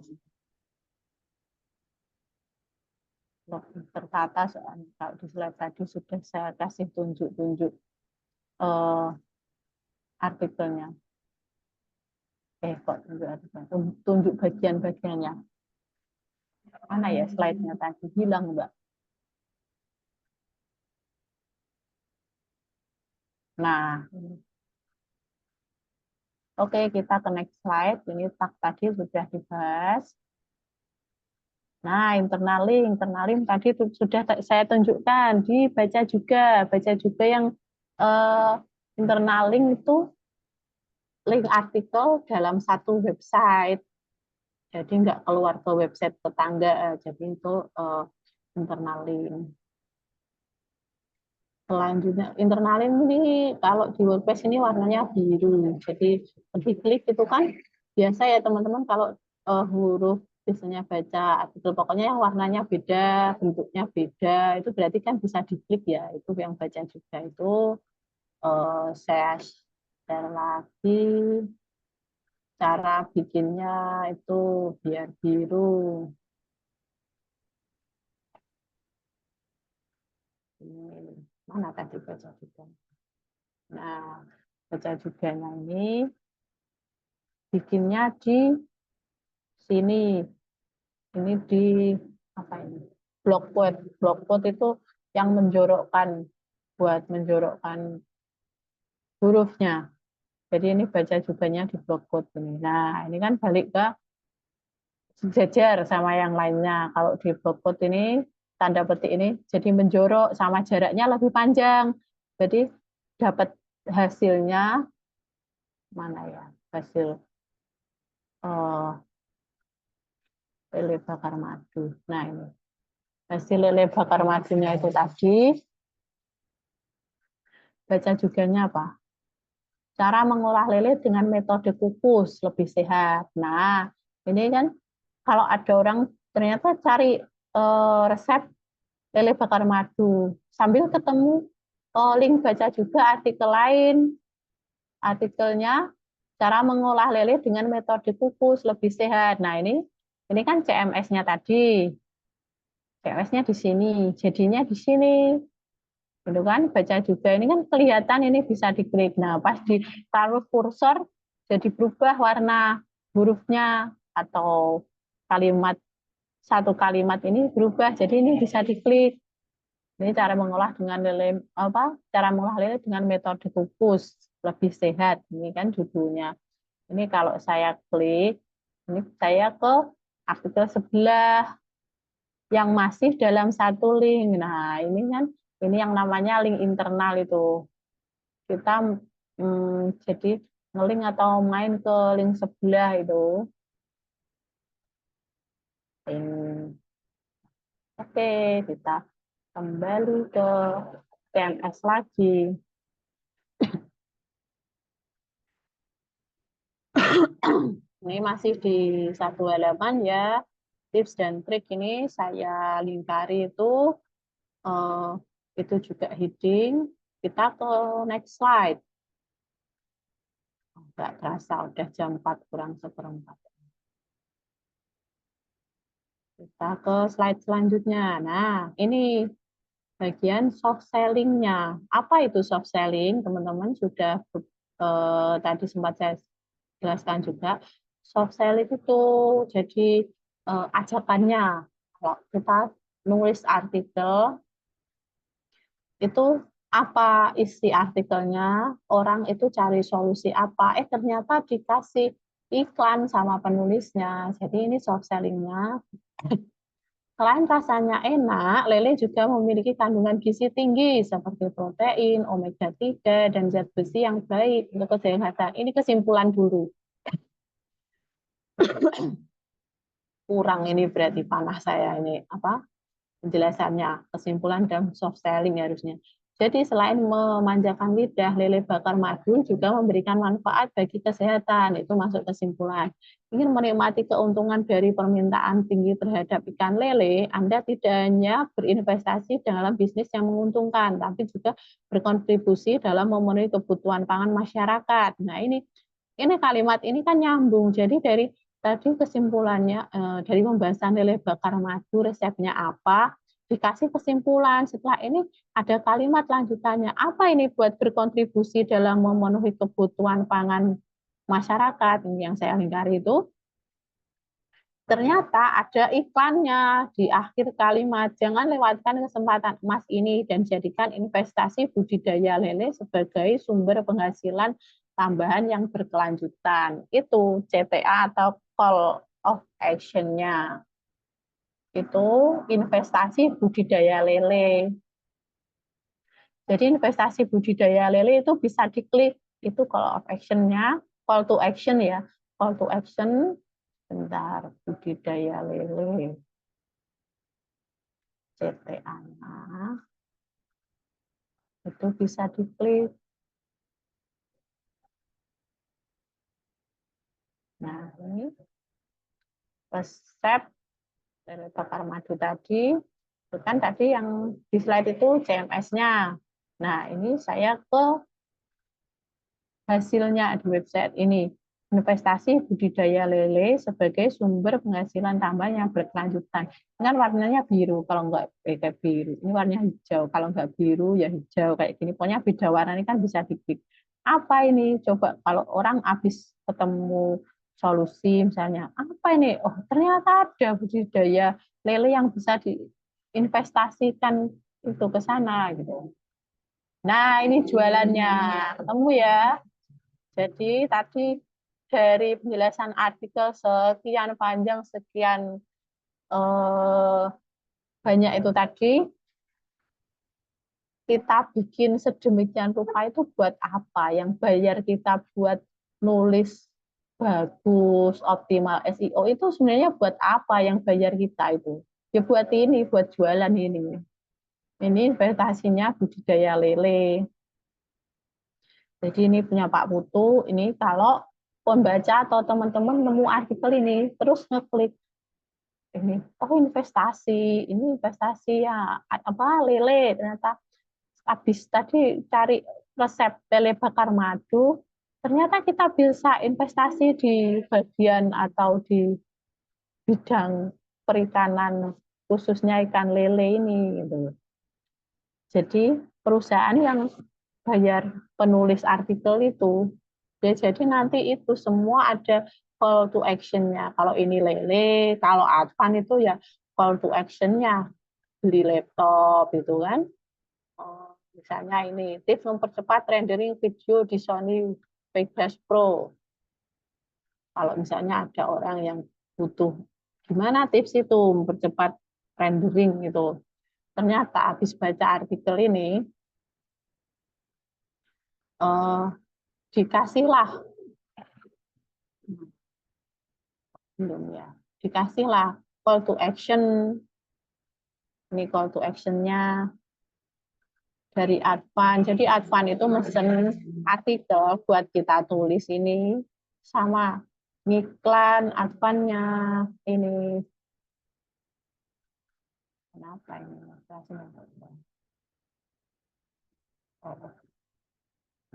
Tertata soalnya kalau di slide tadi sudah saya kasih tunjuk-tunjuk artikelnya. Kok tunjuk artikelnya? Tunjuk bagian-bagiannya. Mana ya slide-nya tadi? Hilang, Mbak. Nah, oke, kita ke next slide. Ini tag tadi sudah dibahas. Nah, internal link tadi sudah saya tunjukkan, dibaca juga yang internal link itu link artikel dalam satu website. Jadi nggak keluar ke website tetangga, jadi itu internal link. Selanjutnya, internal link ini kalau di WordPress ini warnanya biru. Jadi diklik itu kan biasa ya teman-teman kalau huruf biasanya baca artikel pokoknya yang warnanya beda, bentuknya beda, itu berarti kan bisa diklik ya. Itu yang baca juga itu saya share lagi cara bikinnya itu biar biru. Ini mana tadi baca juga. Nah, baca juganya ini bikinnya di sini. Ini di apa ini? Blockquote itu yang menjorokkan buat menjorokkan hurufnya. Jadi ini baca juganya di blockquote ini. Nah, ini kan balik ke sejajar sama yang lainnya. Kalau di blockquote ini tanda petik ini jadi menjorok sama jaraknya lebih panjang. Jadi dapat hasilnya mana ya? Hasil lele bakar madu. Nah, ini hasil lele bakar madunya itu tadi. Baca juganya apa? Cara mengolah lele dengan metode kukus lebih sehat. Nah, ini kan kalau ada orang ternyata cari resep lele bakar madu sambil ketemu link baca juga artikel lain. Artikelnya cara mengolah lele dengan metode kukus lebih sehat. Nah, ini kan CMS-nya tadi. CMS-nya di sini, jadinya di sini. Gitu kan, baca juga. Ini kan kelihatan ini bisa diklik. Nah, pas ditaruh kursor, jadi berubah warna hurufnya atau satu kalimat ini berubah. Jadi ini bisa diklik. Ini cara mengolah dengan lele cara mengolah lele dengan metode kukus lebih sehat. Ini kan judulnya. Ini kalau saya klik, ini saya ke artikel sebelah yang masih dalam satu link. Nah, ini kan ini yang namanya link internal itu. Kita jadi ngelink atau main ke link sebelah itu. Oke, kita kembali ke CMS lagi. Ini masih di satu halaman ya. Tips dan trik ini saya lingkari itu juga heading. Kita ke next slide. Nggak terasa udah jam 4 kurang seperempat. Kita ke slide selanjutnya. Nah, ini bagian soft selling-nya. Apa itu soft selling? Teman-teman sudah tadi sempat saya jelaskan juga. Soft selling itu jadi ajakannya. Kalau kita nulis artikel, itu apa isi artikelnya, orang itu cari solusi apa, ternyata dikasih iklan sama penulisnya. Jadi ini soft selling-nya. Selain rasanya enak, lele juga memiliki kandungan gizi tinggi seperti protein, omega 3, dan zat besi yang baik untuk kesehatan. Ini kesimpulan dulu. Kurang ini berarti panah saya ini apa penjelasannya, kesimpulan dan soft selling harusnya. Jadi selain memanjakan lidah, lele bakar madu juga memberikan manfaat bagi kesehatan. Itu masuk kesimpulan. Ingin menikmati keuntungan dari permintaan tinggi terhadap ikan lele, Anda tidak hanya berinvestasi dalam bisnis yang menguntungkan, tapi juga berkontribusi dalam memenuhi kebutuhan pangan masyarakat. Nah, ini kalimat ini kan nyambung. Jadi dari tadi kesimpulannya dari pembahasan lele bakar madu resepnya apa, dikasih kesimpulan. Setelah ini ada kalimat lanjutannya. Apa ini buat berkontribusi dalam memenuhi kebutuhan pangan masyarakat? Ini yang saya lingkari itu. Ternyata ada iklannya di akhir kalimat. Jangan lewatkan kesempatan emas ini dan jadikan investasi budidaya lele sebagai sumber penghasilan tambahan yang berkelanjutan. Itu CTA atau call of action-nya. Itu investasi budidaya lele. Jadi investasi budidaya lele itu bisa diklik, itu call of action-nya, call to action ya, call to action, bentar, budidaya lele, CTA-nya, itu bisa diklik. Nah ini resep lele bakar madu tadi, itu kan tadi yang di slide itu CMS-nya. Nah ini saya ke hasilnya di website ini. Investasi budidaya lele sebagai sumber penghasilan tambahan yang berkelanjutan. Ini kan warnanya biru, kalau enggak kayak biru. Ini warnanya hijau, kalau enggak biru ya hijau kayak gini. Pokoknya beda warna ini kan bisa diklik. Apa ini? Coba kalau orang habis ketemu solusi misalnya, apa ini? Oh, ternyata ada budidaya lele yang bisa diinvestasikan itu ke sana gitu. Nah, ini jualannya. Ketemu ya. Jadi tadi dari penjelasan artikel sekian panjang, sekian banyak itu tadi, kita bikin sedemikian rupa itu buat apa? Yang bayar kita buat nulis bagus, optimal SEO itu sebenarnya buat apa yang bayar kita itu? Ya buat ini, buat jualan ini. Ini investasinya budidaya lele. Jadi ini punya Pak Putu, ini kalau pembaca atau teman-teman nemu artikel ini, terus ngeklik ini, oh ini investasi ya, apa lele, ternyata habis tadi cari resep lele bakar madu, ternyata kita bisa investasi di bagian atau di bidang perikanan, khususnya ikan lele ini. Gitu. Jadi perusahaan yang bayar penulis artikel itu, ya jadi nanti itu semua ada call to action-nya. Kalau ini lele, kalau Advan itu ya call to action-nya beli laptop itu kan. Oh, misalnya ini tips mempercepat rendering video di Sony Vegas Pro. Kalau misalnya ada orang yang butuh gimana tips itu mempercepat rendering itu. Ternyata habis baca artikel ini dikasihlah belum ya dikasihlah call to action. Ini call to action-nya dari Advan. Jadi Advan itu mesen artikel buat kita tulis ini sama iklan Advan-nya ini. Kenapa ini? Oh.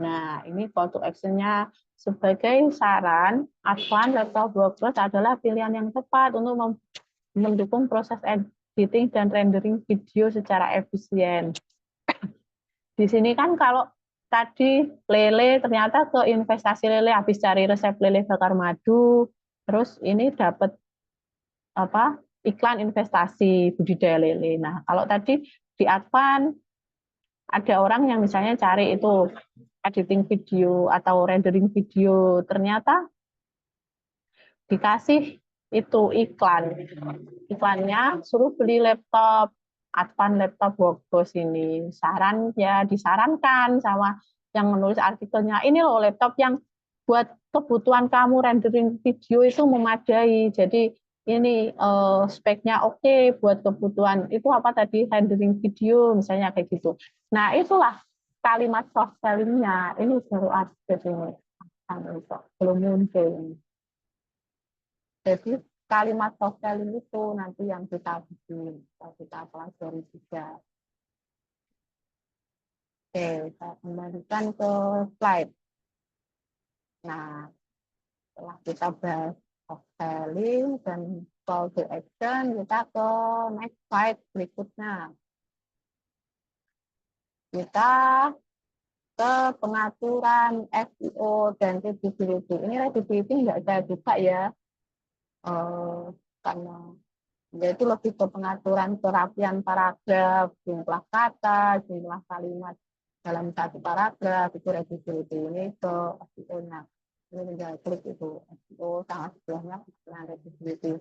Nah, ini call to action-nya sebagai saran, Advan Laptop WordPress adalah pilihan yang tepat untuk mendukung proses editing dan rendering video secara efisien. Di sini kan kalau tadi lele ternyata ke investasi lele habis cari resep lele bakar madu, terus ini dapat apa? Iklan investasi budidaya lele. Nah, kalau tadi di Advan ada orang yang misalnya cari itu editing video atau rendering video, ternyata dikasih itu iklan. Iklannya suruh beli laptop, Advan Laptop Workbox ini. Saran ya disarankan sama yang menulis artikelnya, ini loh laptop yang buat kebutuhan kamu rendering video itu memadai. Jadi ini speknya oke buat kebutuhan itu apa tadi rendering video misalnya kayak gitu. Nah itulah kalimat soft sellingnya ini baru ada ini belum muncul. Jadi kalimat soft selling itu nanti yang kita bikin, kita pelajari juga. Oke, saya kembalikan ke slide. Nah, setelah kita bahas soft selling dan call to action, kita ke next slide berikutnya. Kita ke pengaturan SEO dan readability. Ini readability nggak saya buka ya, karena yaitu lebih ke pengaturan kerapian paragraf, jumlah kata, jumlah kalimat dalam satu paragraf, itu readability. Ini ke SEO-nya. Ini tinggal klik itu, SEO sangat sebelahnya dengan readability.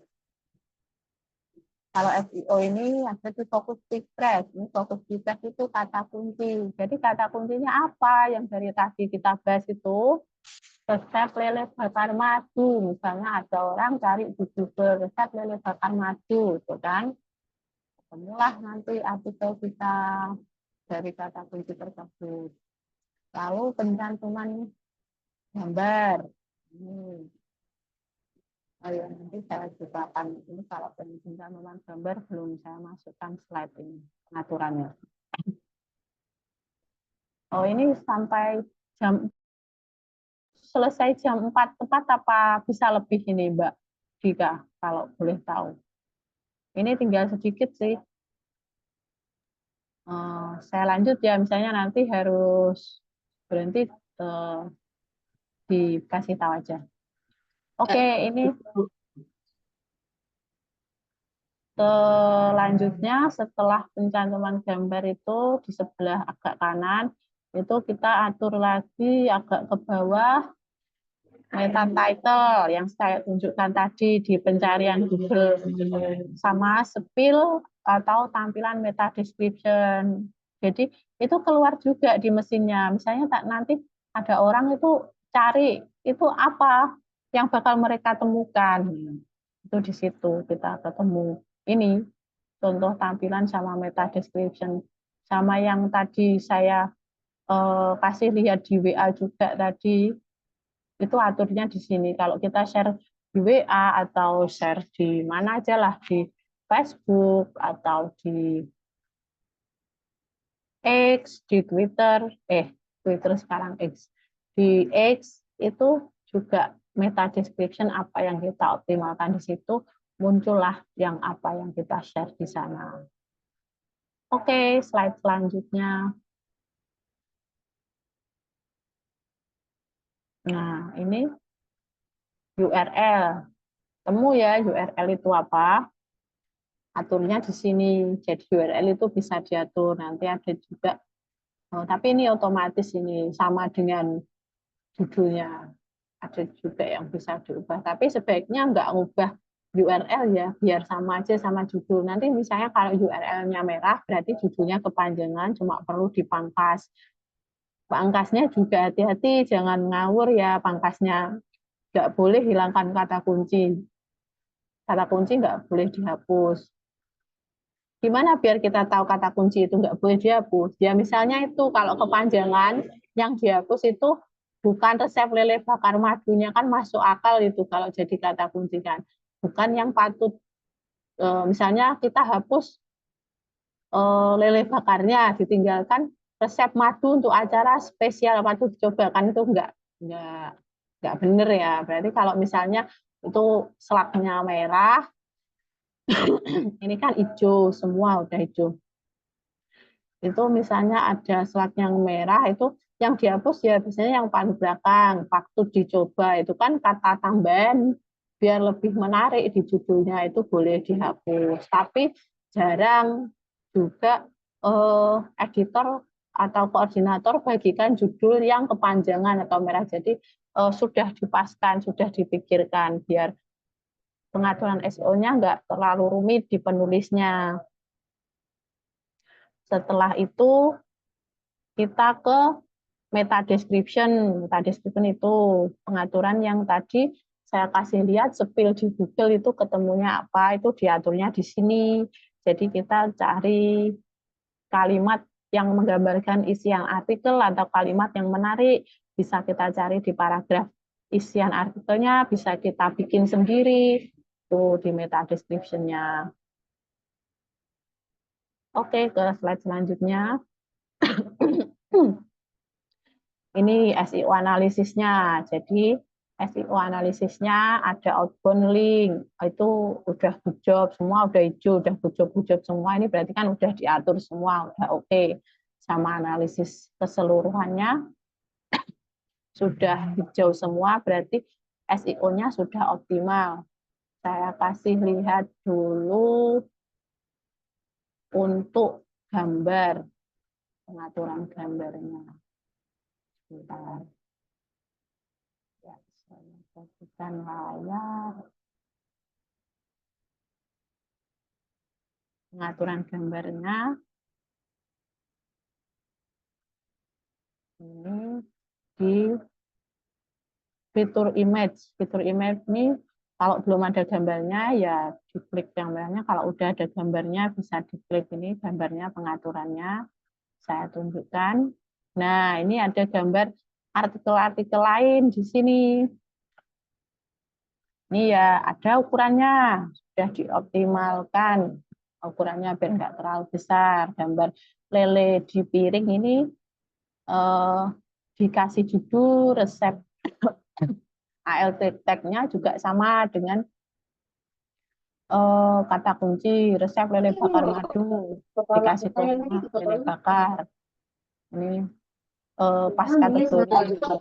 Kalau SEO ini ada di fokus Pinterest. Ini fokus Pinterest itu kata kunci. Jadi kata kuncinya apa yang dari tadi kita bahas itu? Resep lele bakar madu. Misalnya ada orang cari di Google resep lele bakar madu, gitu kan? Ketemulah nanti artikel kita dari kata kunci tersebut. Lalu pencantuman gambar. Ayo, nanti saya juga akan ini kalau pencantuman gambar belum saya masukkan slide ini pengaturannya. Oh ini sampai jam selesai jam 4 tepat apa bisa lebih ini Mbak Dika kalau boleh tahu. Ini tinggal sedikit sih. Saya lanjut ya, misalnya nanti harus berhenti dikasih tahu aja. Oke, ini selanjutnya setelah pencantuman gambar itu di sebelah agak kanan, itu kita atur lagi agak ke bawah meta title yang saya tunjukkan tadi di pencarian Google sama spill atau tampilan meta description. Jadi itu keluar juga di mesinnya. Misalnya nanti ada orang itu cari itu apa yang bakal mereka temukan. Itu di situ kita ketemu. Ini contoh tampilan sama meta description. Sama yang tadi saya kasih lihat di WA juga tadi, itu aturnya di sini. Kalau kita share di WA atau share di mana aja lah, di Facebook atau di X, di Twitter, Twitter sekarang X, di X itu juga meta description apa yang kita optimalkan di situ, muncullah yang apa yang kita share di sana. Oke, slide selanjutnya. Nah, ini URL. Temu ya URL itu apa? Aturnya di sini. Jadi URL itu bisa diatur. Nanti ada juga, tapi ini otomatis ini sama dengan judulnya. Ada juga yang bisa diubah. Tapi sebaiknya nggak ngubah URL ya, biar sama aja sama judul. Nanti misalnya kalau URL-nya merah, berarti judulnya kepanjangan, cuma perlu dipangkas. Pangkasnya juga hati-hati, jangan ngawur ya pangkasnya. Nggak boleh hilangkan kata kunci. Kata kunci nggak boleh dihapus. Gimana biar kita tahu kata kunci itu nggak boleh dihapus? Ya misalnya itu kalau kepanjangan yang dihapus itu bukan resep lele bakar madunya kan masuk akal itu kalau jadi kata kunci kan. Bukan yang patut misalnya kita hapus lele bakarnya ditinggalkan resep madu untuk acara spesial madu dicoba kan itu nggak bener ya. Berarti kalau misalnya itu selaknya merah ini kan hijau semua udah hijau. Itu misalnya ada slide yang merah itu yang dihapus ya biasanya yang paling belakang patut dicoba itu kan kata tambahan biar lebih menarik di judulnya itu boleh dihapus tapi jarang juga editor atau koordinator bagikan judul yang kepanjangan atau merah jadi sudah dipaskan sudah dipikirkan biar pengaturan SEO-nya nggak terlalu rumit di penulisnya. Setelah itu kita ke meta description. Meta description itu pengaturan yang tadi saya kasih lihat spill di Google itu ketemunya apa, itu diaturnya di sini. Jadi kita cari kalimat yang menggambarkan isian artikel atau kalimat yang menarik, bisa kita cari di paragraf isian artikelnya, bisa kita bikin sendiri tuh di meta description-nya. Oke, ke slide selanjutnya. Ini SEO analisisnya. Jadi SEO analisisnya ada outbound link, itu udah good job semua, udah hijau, udah good job semua. Ini berarti kan udah diatur semua, udah oke. Sama analisis keseluruhannya sudah hijau semua, berarti SEO-nya sudah optimal. Saya kasih lihat dulu untuk gambar, pengaturan gambarnya. Sebentar. Ya, saya kasihkan layar. Pengaturan gambarnya. Ini di fitur image. Fitur image ini kalau belum ada gambarnya ya diklik gambarnya. Kalau udah ada gambarnya bisa diklik ini gambarnya, pengaturannya. Saya tunjukkan. Nah, ini ada gambar artikel-artikel lain di sini. Ini ya ada ukurannya, sudah dioptimalkan. Ukurannya biar nggak terlalu besar. Gambar lele di piring ini dikasih judul resep ALT tag-nya juga sama dengan kata kunci resep lele bakar madu, dikasih koma lele bakar. Ini pas kategori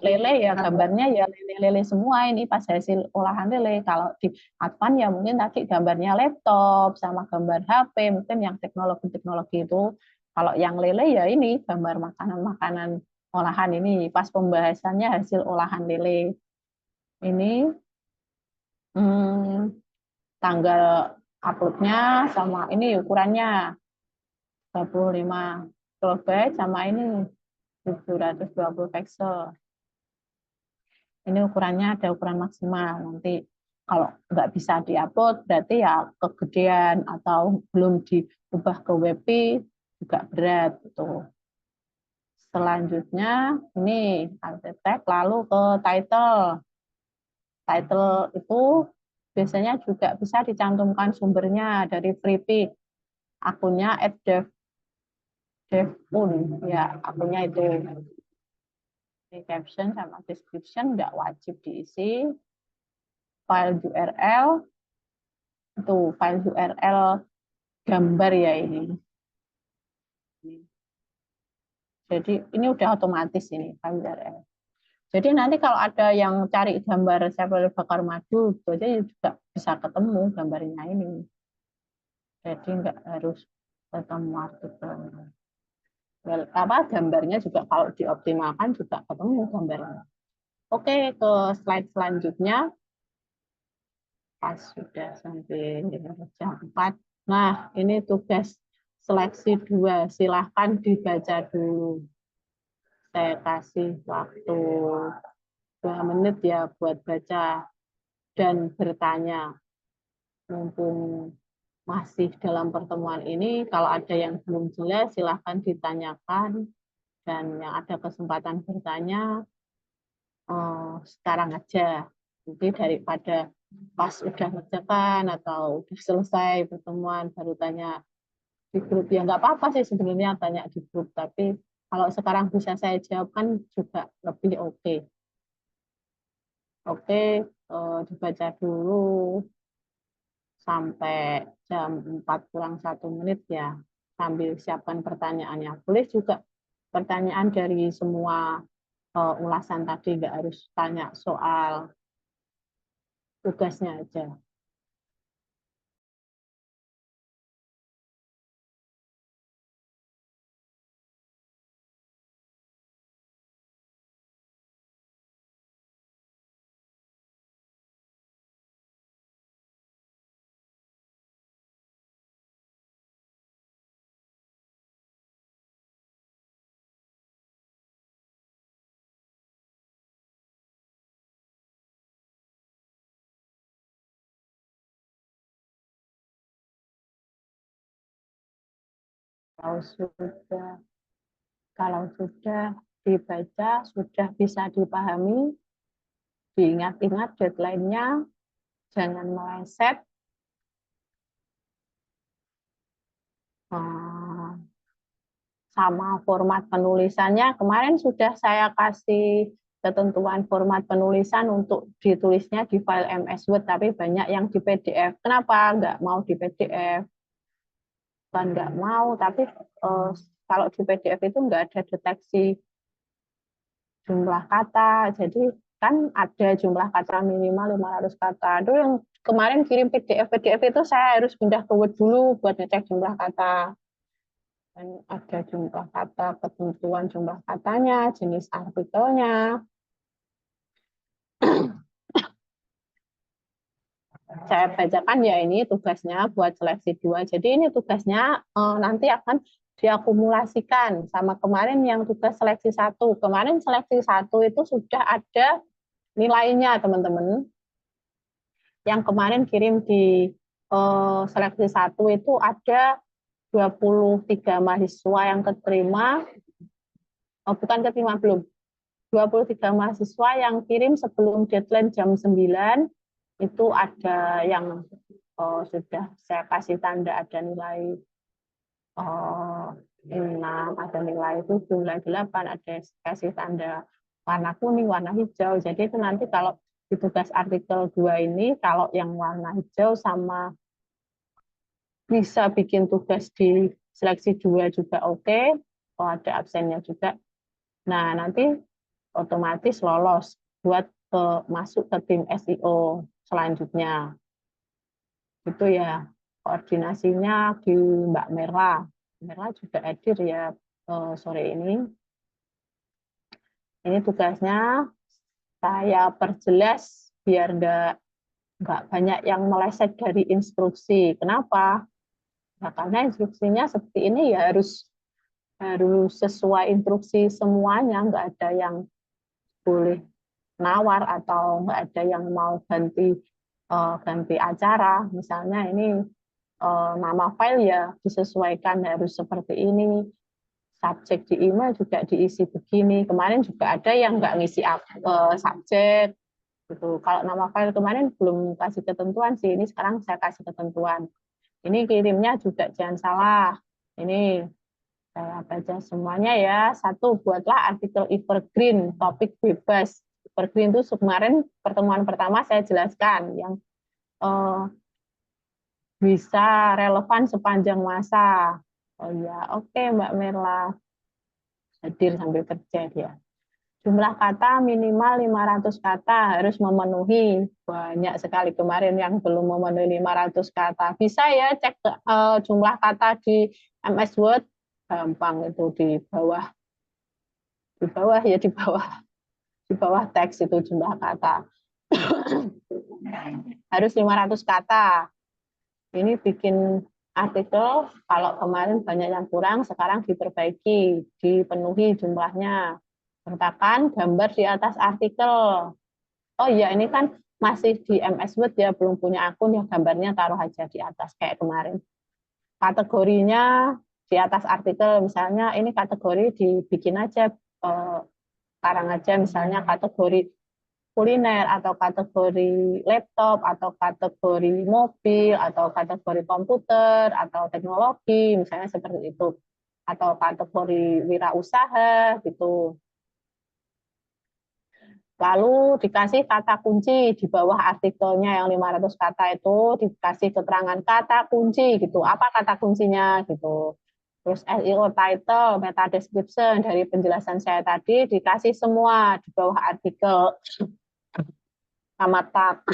lele ya gambarnya ya lele-lele semua, ini pas hasil olahan lele. Kalau di advan ya mungkin tadi gambarnya laptop sama gambar HP, mungkin yang teknologi-teknologi itu. Kalau yang lele ya ini gambar makanan-makanan olahan, ini pas pembahasannya hasil olahan lele. Ini tanggal uploadnya sama ini ukurannya 35 kilobyte sama ini 720 pixel. Ini ukurannya ada ukuran maksimal. Nanti kalau nggak bisa diupload berarti ya kegedean atau belum diubah ke WP juga berat gitu. Selanjutnya ini alt tag, lalu ke title. Title itu biasanya juga bisa dicantumkan sumbernya dari Freepik. Akunnya @devun ya, akunnya itu. Di caption sama description nggak wajib diisi. File URL itu file URL gambar ya ini. Jadi ini udah otomatis ini file URL. Jadi nanti kalau ada yang cari gambar resep lele bakar madu, itu aja juga bisa ketemu gambarnya ini. Jadi nggak harus ketemu artikelnya. Gambarnya juga kalau dioptimalkan juga ketemu gambarnya. Oke, ke slide selanjutnya. Pas sudah sampai jam 4. Nah, ini tugas seleksi 2. Silahkan dibaca dulu. Saya kasih waktu 2 menit ya buat baca dan bertanya. Mumpung masih dalam pertemuan ini, kalau ada yang belum jelas, silahkan ditanyakan. Dan yang ada kesempatan bertanya, sekarang aja. Jadi daripada pas udah ngerjakan atau udah selesai pertemuan baru tanya di grup, ya nggak apa-apa sih sebenarnya tanya di grup, tapi kalau sekarang bisa saya jawabkan juga lebih oke. Oke, dibaca dulu sampai jam 4 kurang 1 menit ya, sambil siapkan pertanyaannya. Boleh juga pertanyaan dari semua ulasan tadi, nggak harus tanya soal tugasnya aja. Kalau sudah, kalau sudah dibaca, sudah bisa dipahami, diingat-ingat deadline-nya, jangan meleset. Sama format penulisannya, kemarin sudah saya kasih ketentuan format penulisan untuk ditulisnya di file MS Word, tapi banyak yang di PDF. Kenapa nggak mau di PDF? Bukan nggak mau, tapi kalau di PDF itu nggak ada deteksi jumlah kata. Jadi kan ada jumlah kata minimal 500 kata. Itu yang kemarin kirim PDF itu saya harus pindah ke Word dulu buat ngecek jumlah kata. Dan ada jumlah kata, ketentuan jumlah katanya, jenis artikelnya. Saya bacakan ya, ini tugasnya buat seleksi 2. Jadi ini tugasnya nanti akan diakumulasikan sama kemarin yang tugas seleksi 1. Kemarin seleksi 1 itu sudah ada nilainya, teman-teman. Yang kemarin kirim di seleksi 1 itu ada 23 mahasiswa yang keterima, bukan keterima, belum. 23 mahasiswa yang kirim sebelum deadline jam 9, itu ada yang sudah saya kasih tanda ada nilai 6, ada nilai 7, nilai 8, ada kasih tanda warna kuning, warna hijau. Jadi itu nanti kalau di tugas artikel 2 ini, kalau yang warna hijau sama bisa bikin tugas di seleksi 2 juga oke. Oh, ada absennya juga. Nah, nanti otomatis lolos buat masuk ke tim SEO selanjutnya. Itu ya koordinasinya di Mbak Merla. Merla juga hadir ya sore ini. Ini tugasnya saya perjelas biar nggak banyak yang meleset dari instruksi. Kenapa? Nah, karena instruksinya seperti ini ya harus sesuai instruksi semuanya, nggak ada yang boleh nawar atau nggak ada yang mau ganti acara. Misalnya ini nama file ya disesuaikan harus seperti ini. Subjek di email juga diisi begini. Kemarin juga ada yang nggak ngisi subjek gitu. Kalau nama file kemarin belum kasih ketentuan sih. Ini sekarang saya kasih ketentuan. Ini kirimnya juga jangan salah. Ini saya baca semuanya ya. Satu, buatlah artikel evergreen, topik bebas. Evergreen itu kemarin pertemuan pertama saya jelaskan yang bisa relevan sepanjang masa. Oh ya, oke Mbak Merla. Hadir sambil kerja dia. Jumlah kata minimal 500 kata, harus memenuhi. Banyak sekali kemarin yang belum memenuhi 500 kata. Bisa ya cek jumlah kata di MS Word, gampang itu di bawah teks itu jumlah kata. Harus 500 kata. Ini bikin artikel, kalau kemarin banyak yang kurang, sekarang diperbaiki, dipenuhi jumlahnya. Sertakan gambar di atas artikel. Oh iya, ini kan masih di MS Word ya, belum punya akun ya, gambarnya taruh aja di atas kayak kemarin. Kategorinya di atas artikel, misalnya ini kategori dibikin aja, sekarang aja misalnya kategori kuliner atau kategori laptop atau kategori mobil atau kategori komputer atau teknologi misalnya seperti itu, atau kategori wirausaha gitu. Lalu dikasih kata kunci di bawah artikelnya yang 500 kata itu, dikasih keterangan kata kunci gitu. Apa kata kuncinya gitu. Terus SEO title, meta description dari penjelasan saya tadi dikasih semua di bawah artikel sama tag.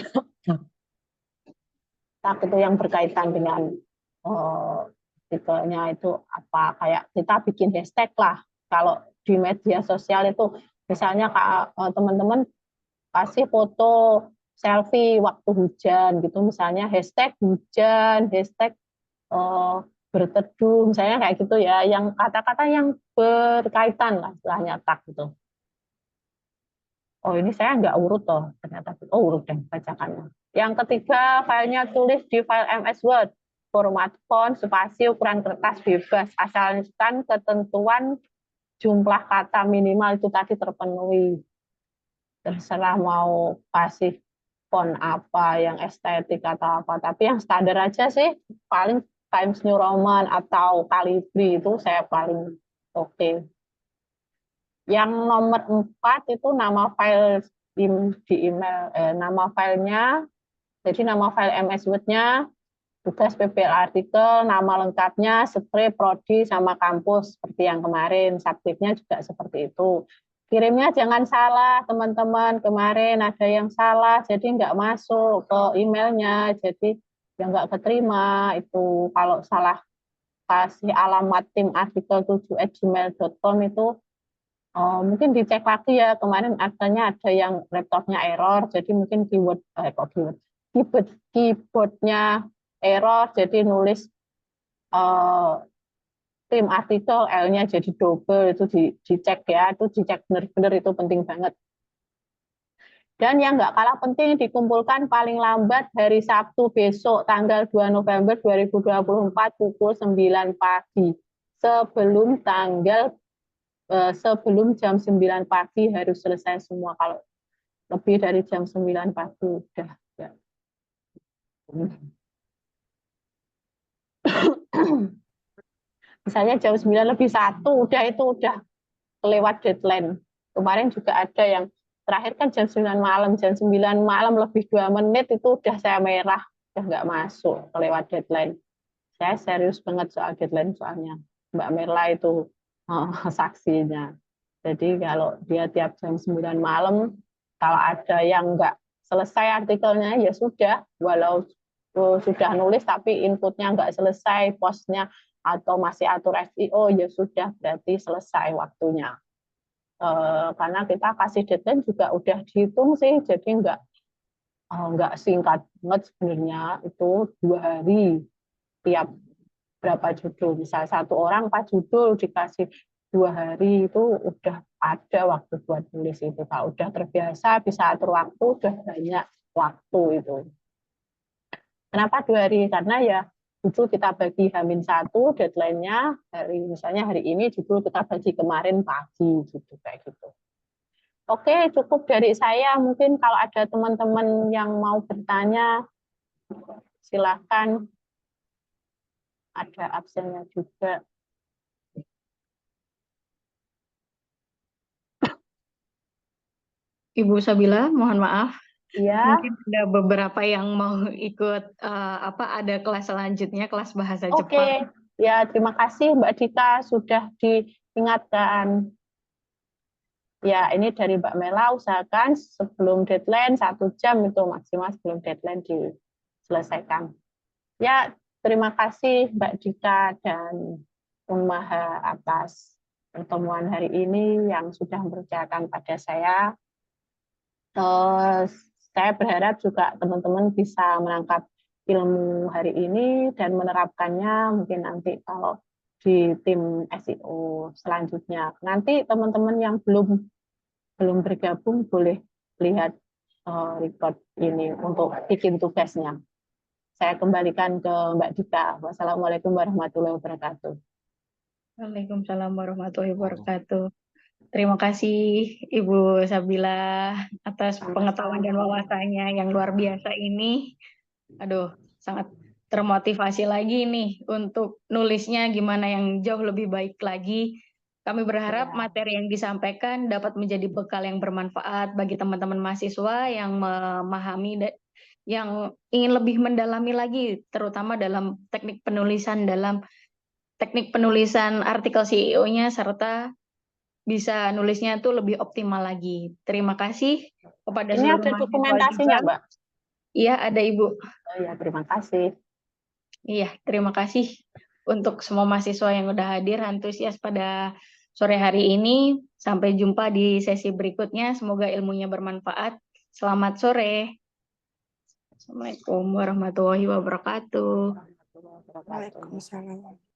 Tag itu yang berkaitan dengan artikelnya itu apa, kayak kita bikin hashtag lah. Kalau di media sosial itu misalnya teman-teman kasih foto selfie waktu hujan gitu, misalnya hashtag hujan, hashtag berteduh, misalnya kayak gitu ya, yang kata-kata yang berkaitan lah istilahnya tag gitu. Oh ini saya nggak urut toh, ternyata. Oh urut deh bacakannya. Yang ketiga, filenya tulis di file MS Word. format font, spasi, ukuran kertas bebas, asalkan ketentuan jumlah kata minimal itu tadi terpenuhi. Terserah mau kasih font apa, yang estetik atau apa, tapi yang standar aja sih, paling Times New Roman atau Calibri itu saya paling oke. Yang nomor 4 itu nama file di email, nama filenya, jadi nama file MS Word-nya, tugas PPL artikel, nama lengkapnya, spray, prodi, sama kampus, seperti yang kemarin. Subjeknya juga seperti itu. Kirimnya jangan salah, teman-teman. Kemarin ada yang salah, jadi nggak masuk ke emailnya, jadi ya nggak keterima. Itu kalau salah kasih alamat tim artikel 7@gmail.com itu mungkin dicek lagi ya, kemarin adanya ada yang laptopnya error, jadi mungkin keyboardnya error, jadi nulis tim artikel L-nya jadi double, itu dicek ya, itu dicek benar-benar, itu penting banget. Dan yang nggak kalah penting, dikumpulkan paling lambat hari Sabtu besok tanggal 2 November 2024 pukul 9 pagi sebelum jam 9 pagi harus selesai semua. Kalau lebih dari jam 9 pagi udah ya. Misalnya jam 9 lebih 1 udah, itu udah lewat deadline. Kemarin juga ada yang terakhir kan jam 9 malam, jam 9 malam lebih 2 menit itu udah saya merah, udah nggak masuk, kelewat deadline. Saya serius banget soal deadline, soalnya Mbak Merla itu saksinya. Jadi kalau dia tiap jam 9 malam, kalau ada yang nggak selesai artikelnya, ya sudah, walau sudah nulis tapi inputnya nggak selesai, postnya atau masih atur SEO, ya sudah, berarti selesai waktunya. Karena kita kasih deadline juga udah dihitung sih, jadi nggak singkat banget sebenarnya, itu 2 hari tiap berapa judul. Misal 1 orang 4 judul dikasih 2 hari, itu udah ada waktu buat nulis itu. Kalau udah terbiasa bisa atur waktu, udah banyak waktu itu. Kenapa 2 hari? Karena ya judul kita bagi H-1, deadline-nya misalnya hari ini, judul kita bagi kemarin pagi, gitu, kayak gitu. Oke, cukup dari saya. Mungkin kalau ada teman-teman yang mau bertanya, silakan. Ada absennya juga. Ibu Sabila, mohon maaf. Ya. Mungkin ada beberapa yang mau ikut ada kelas selanjutnya, kelas bahasa Oke, Jepang. ya terima kasih Mbak Dita sudah diingatkan. Ya, ini dari Mbak Mela, usahakan sebelum deadline 1 jam itu maksimal sebelum deadline diselesaikan. Ya, terima kasih Mbak Dita dan Umaha atas pertemuan hari ini yang sudah mempercayakan pada saya. Saya berharap juga teman-teman bisa menangkap ilmu hari ini dan menerapkannya mungkin nanti kalau di tim SEO selanjutnya. Nanti teman-teman yang belum bergabung boleh lihat record ini untuk bikin tugasnya. Saya kembalikan ke Mbak Dita. Wassalamualaikum warahmatullahi wabarakatuh. Waalaikumsalam warahmatullahi wabarakatuh. Terima kasih Ibu Sabila atas pengetahuan dan wawasannya yang luar biasa ini. Aduh, sangat termotivasi lagi nih untuk nulisnya gimana yang jauh lebih baik lagi. Kami berharap materi yang disampaikan dapat menjadi bekal yang bermanfaat bagi teman-teman mahasiswa yang memahami yang ingin lebih mendalami lagi, terutama dalam teknik penulisan artikel CEO-nya, serta bisa nulisnya tuh lebih optimal lagi. Terima kasih kepada Ini seluruh ada mahasiswa dokumentasinya, juga. Mbak? Iya, ada Ibu. Oh ya, terima kasih. Iya, terima kasih untuk semua mahasiswa yang udah hadir, antusias pada sore hari ini. Sampai jumpa di sesi berikutnya. Semoga ilmunya bermanfaat. Selamat sore. Assalamualaikum warahmatullahi wabarakatuh. Waalaikumsalam.